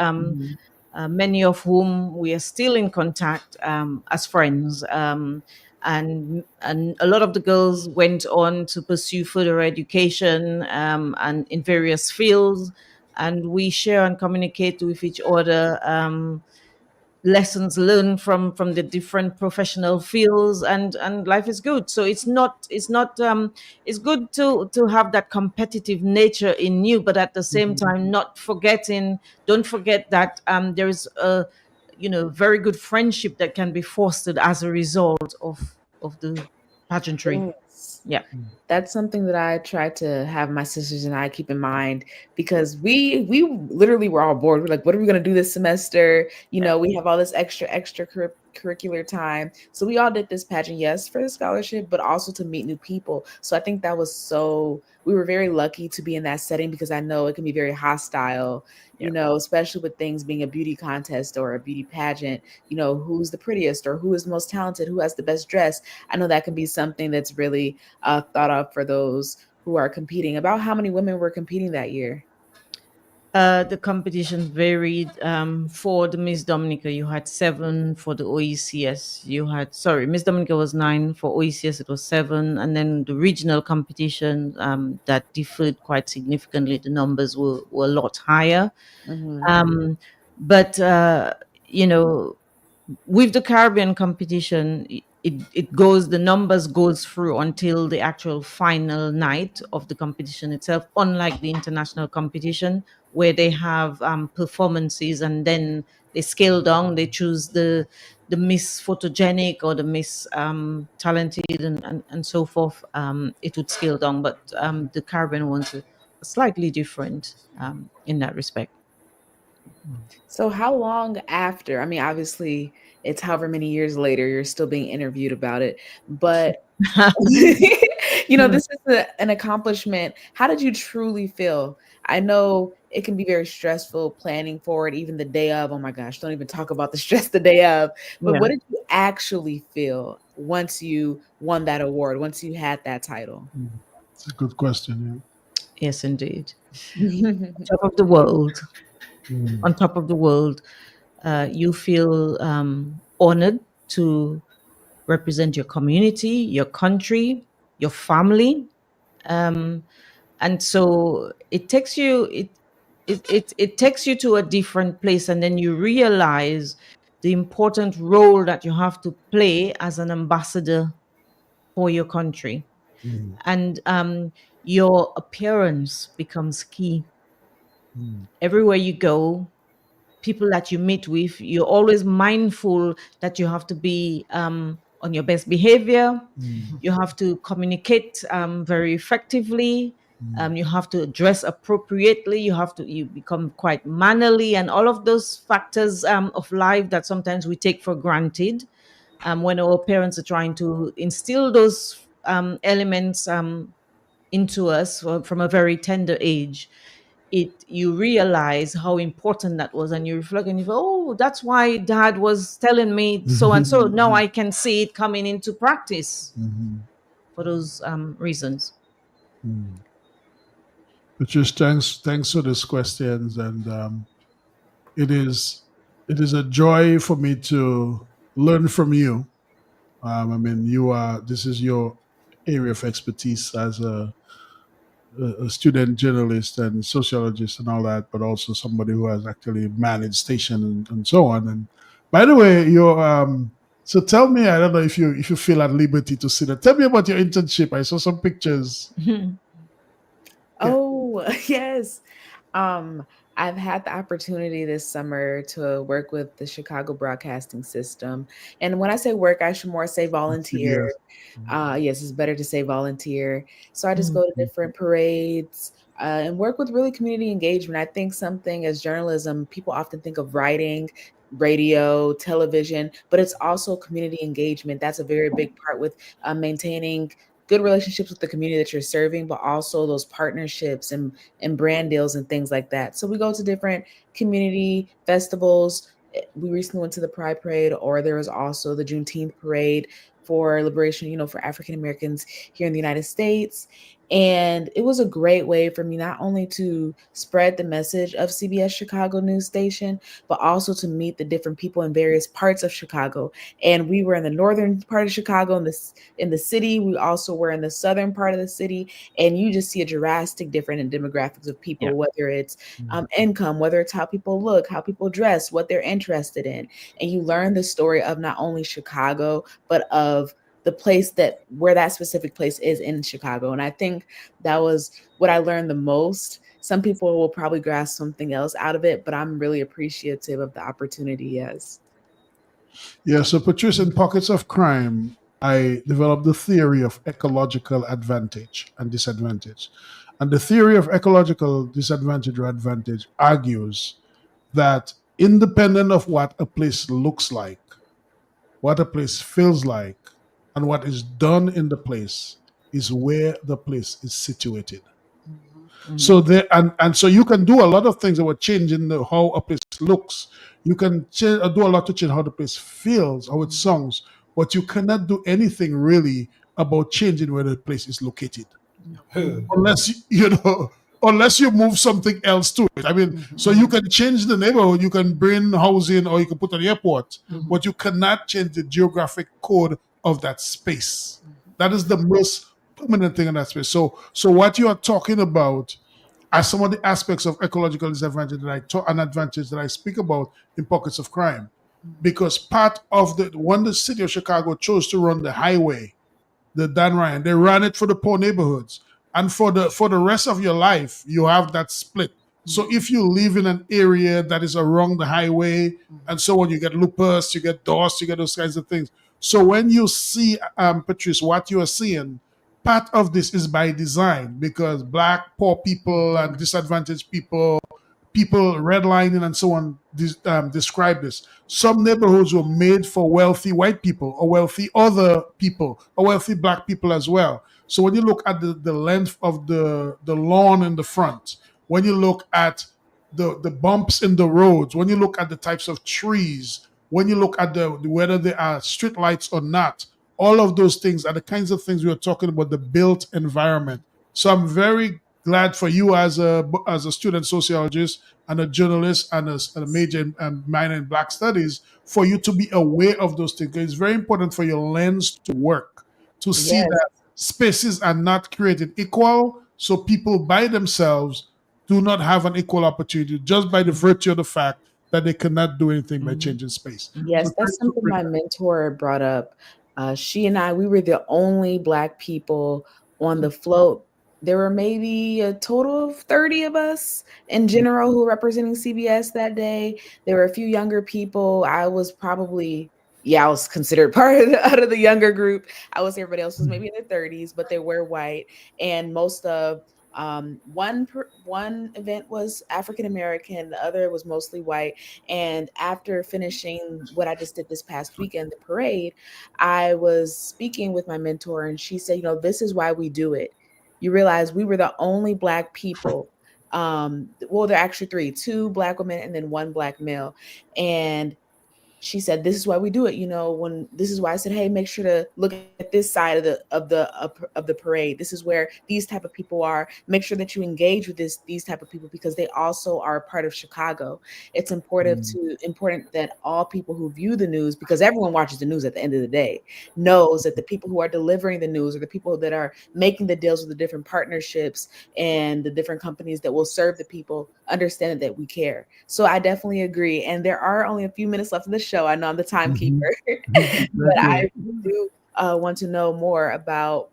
Many of whom we are still in contact as friends. And a lot of the girls went on to pursue further education and in various fields, and we share and communicate with each other lessons learned from the different professional fields, and life is good. So it's good to have that competitive nature in you, but at the same time don't forget that there is a very good friendship that can be fostered as a result of the pageantry. Yes. Yeah. That's something that I try to have my sisters and I keep in mind, because we literally were all bored. We're like, what are we going to do this semester? You know, we have all this extra curricular time. So we all did this pageant, yes, for the scholarship, but also to meet new people. So I think that was so, we were very lucky to be in that setting because I know it can be very hostile, Yeah. especially with things being a beauty contest or a beauty pageant, who's the prettiest or who is the most talented, who has the best dress. I know that can be something that's really thought of for those who are competing. About how many women were competing that year? The competition varied. For the Miss Dominica, you had seven. For the OECS, you had, sorry, Miss Dominica was nine. For OECS, it was seven. And then the regional competition, that differed quite significantly. The numbers were a lot higher. Hmm. Um, but, you know, with the Caribbean competition, it goes, the numbers goes through until the actual final night of the competition itself, unlike the international competition where they have performances and then they scale down, they choose the miss photogenic or the miss talented and so forth. It would scale down, but the Caribbean ones are slightly different in that respect. So how long after? I mean, obviously, it's however many years later, you're still being interviewed about it, but this is an accomplishment. How did you truly feel? I know it can be very stressful planning for it, even the day of. Oh my gosh, don't even talk about the stress the day of. But Yeah. what did you actually feel once you won that award, once you had that title? It's a good question. Yes, indeed. Top of the world, Yeah. Mm. on top of the world, you feel honored to represent your community, your country, your family, um, and so it takes you to a different place, and then you realize the important role that you have to play as an ambassador for your country, Mm. and your appearance becomes key Mm. everywhere you go. People that you meet with, you're always mindful that you have to be on your best behavior. Mm. You have to communicate very effectively. Mm. You have to dress appropriately. You become quite mannerly, and all of those factors of life that sometimes we take for granted when our parents are trying to instill those elements into us from a very tender age. You realize how important that was, and you reflect and you go, oh, that's why dad was telling me so and so. Now I can see it coming into practice Mhm. for those reasons. Mm. Patrice, thanks for these questions, and it is it is a joy for me to learn from you. I mean, you are this is your area of expertise as a student journalist and sociologist and all that, but also somebody who has actually managed station and so on. And by the way, you're so tell me, I don't know if you feel at liberty to sit there. Tell me about your internship. I saw some pictures. Yeah. Oh, yes. Um, I've had the opportunity this summer to work with the Chicago Broadcasting System. And when I say work, I should more say volunteer. CBS. Yes, it's better to say volunteer. So I just go to Mhm. different parades and work with really community engagement. I think something as journalism, people often think of writing, radio, television, but it's also community engagement. That's a very big part with maintaining good relationships with the community that you're serving, but also those partnerships and brand deals and things like that. So we go to different community festivals. We recently went to the Pride Parade, or there was also the Juneteenth Parade for liberation, for African Americans here in the United States. And it was a great way for me not only to spread the message of CBS Chicago News Station, but also to meet the different people in various parts of Chicago. And we were in the northern part of Chicago in the city. We also were in the southern part of the city, and you just see a drastic difference in demographics of Yeah. people, whether it's income, whether it's how people look, how people dress, what they're interested in. And you learn the story of not only Chicago, but of the place that where that specific place is in Chicago. And I think that was what I learned the most. Some people will probably grasp something else out of it, but I'm really appreciative of the opportunity. Yes. Yeah, so Patrice, in Pockets of Crime, I developed the theory of ecological advantage and disadvantage. And the theory of ecological disadvantage or advantage argues that independent of what a place looks like, what a place feels like, and what is done in the place is where the place is situated. So there, and so you can do a lot of things that were changing how a place looks. You can do a lot to change how the place feels, how it sounds, but you cannot do anything really about changing where the place is located, Huh. unless you know, unless you move something else to it. I mean, so you can change the neighborhood, you can bring housing, or you can put an airport, but you cannot change the geographic code of that space. That is the most permanent thing in that space. So what you are talking about are some of the aspects of ecological disadvantage that I talk, an advantage that I speak about in pockets of crime, because part of the when the city of Chicago chose to run the highway, the Dan Ryan. They ran it for the poor neighborhoods, and for the rest of your life, you have that split. So if you live in an area that is along the highway and so on, you get lupus, you get DOS, you get those kinds of things. So when you see, Patrice, what you are seeing, part of this is by design because black, poor people, and disadvantaged people redlining and so on describe this. Some neighborhoods were made for wealthy white people or wealthy other people or wealthy black people as well. So when you look at the length of the lawn in the front, when you look at the bumps in the roads, when you look at the types of trees, when you look at the whether there are street lights or not, all of those things are the kinds of things we are talking about, the built environment. So I'm very glad for you as a student sociologist and a journalist and a major and minor in Black Studies for you to be aware of those things. It's very important for your lens to work to see Yes. that spaces are not created equal, so people by themselves do not have an equal opportunity just by the virtue of the fact that they cannot do anything by changing space. So Yes, that's thanks for something bringing my mentor brought up. She and I, we were the only Black people on the float. There were maybe a total of 30 of us in general who were representing CBS that day. There were a few younger people. I was probably, yeah, I was considered part of out of the younger group. I was everybody else was maybe in their 30s, but they were white. And most of one event was African American, the other was mostly white. And after finishing what I just did this past weekend, the parade, I was speaking with my mentor, and she said, this is why we do it. You realize we were the only Black people. Well, there are actually three, two Black women and then one Black male. And she said, this is why we do it. When this is why I said, hey, make sure to look at this side of the parade. This is where these type of people are. Make sure that you engage with these type of people because they also are a part of Chicago. It's important that all people who view the news, because everyone watches the news at the end of the day, knows that the people who are delivering the news or the people that are making the deals with the different partnerships and the different companies that will serve the people understand that we care. So I definitely agree. And there are only a few minutes left of the show. I know I'm the timekeeper, but Thank I you. do want to know more about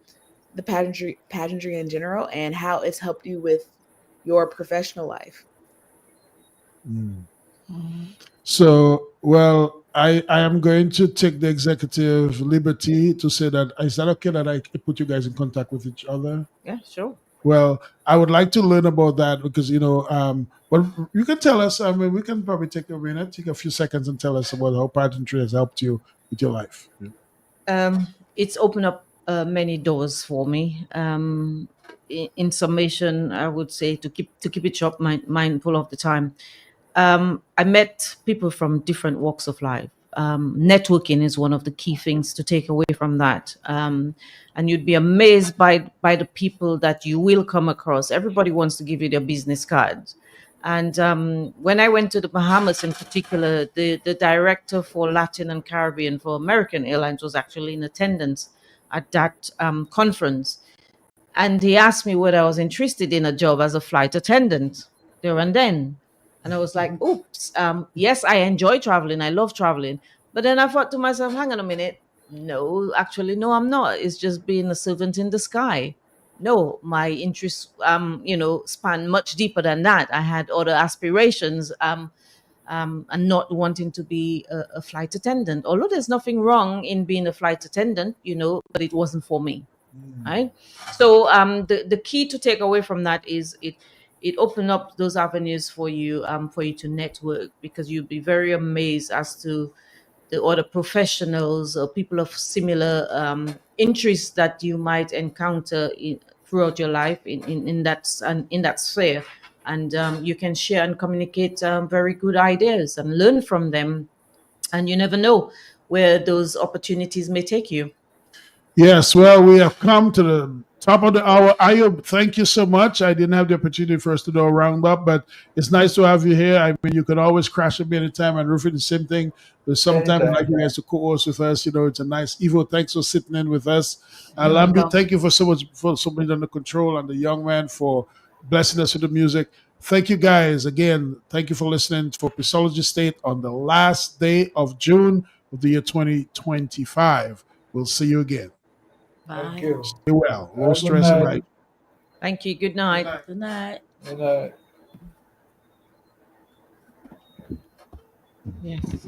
the pageantry in general and how it's helped you with your professional life. So, well, I am going to take the executive liberty to say that is that okay that I put you guys in contact with each other? Yeah, sure. Well, I would like to learn about that because well, you can tell us. I mean, we can probably take a minute, take a few seconds, and tell us about how pageantry has helped you with your life. It's opened up many doors for me. In summation, I would say to keep it short, mindful of the time. I met people from different walks of life. Networking is one of the key things to take away from that. And you'd be amazed by the people that you will come across. Everybody wants to give you their business cards. And when I went to the Bahamas in particular, the director for Latin and Caribbean for American Airlines was actually in attendance at that conference. And he asked me whether I was interested in a job as a flight attendant there and then. And I was like, oops, yes, I enjoy traveling. I love traveling. But then I thought to myself, hang on a minute. No, actually, no, I'm not. It's just being a servant in the sky. No, my interests, span much deeper than that. I had other aspirations, and not wanting to be a flight attendant. Although there's nothing wrong in being a flight attendant, but it wasn't for me, right? So the key to take away from that is it opened up those avenues for you to network, because you'd be very amazed as to the other professionals or people of similar interests that you might encounter throughout your life in that sphere, and you can share and communicate very good ideas and learn from them, and you never know where those opportunities may take you. Yes, well, we have come to the top of the hour. Ayub, thank you so much. I didn't have the opportunity for us to do a roundup, but it's nice to have you here. I mean, you can always crash at me anytime, and Rufy, the same thing. There's sometimes Anytime. like you guys to co-host with us. You know, it's a nice. Evo, thanks for sitting in with us. You're Lambi, welcome. thank you for so much for so much under control, and the young man for blessing us with the music. Thank you guys again. Thank you for listening for Peaceology State on the last day of June of the year 2025. We'll see you again. Thank Bye. you. Stay well. Low Have a good stress and night. high. Thank you. Good night. Good night. Good night. Yes.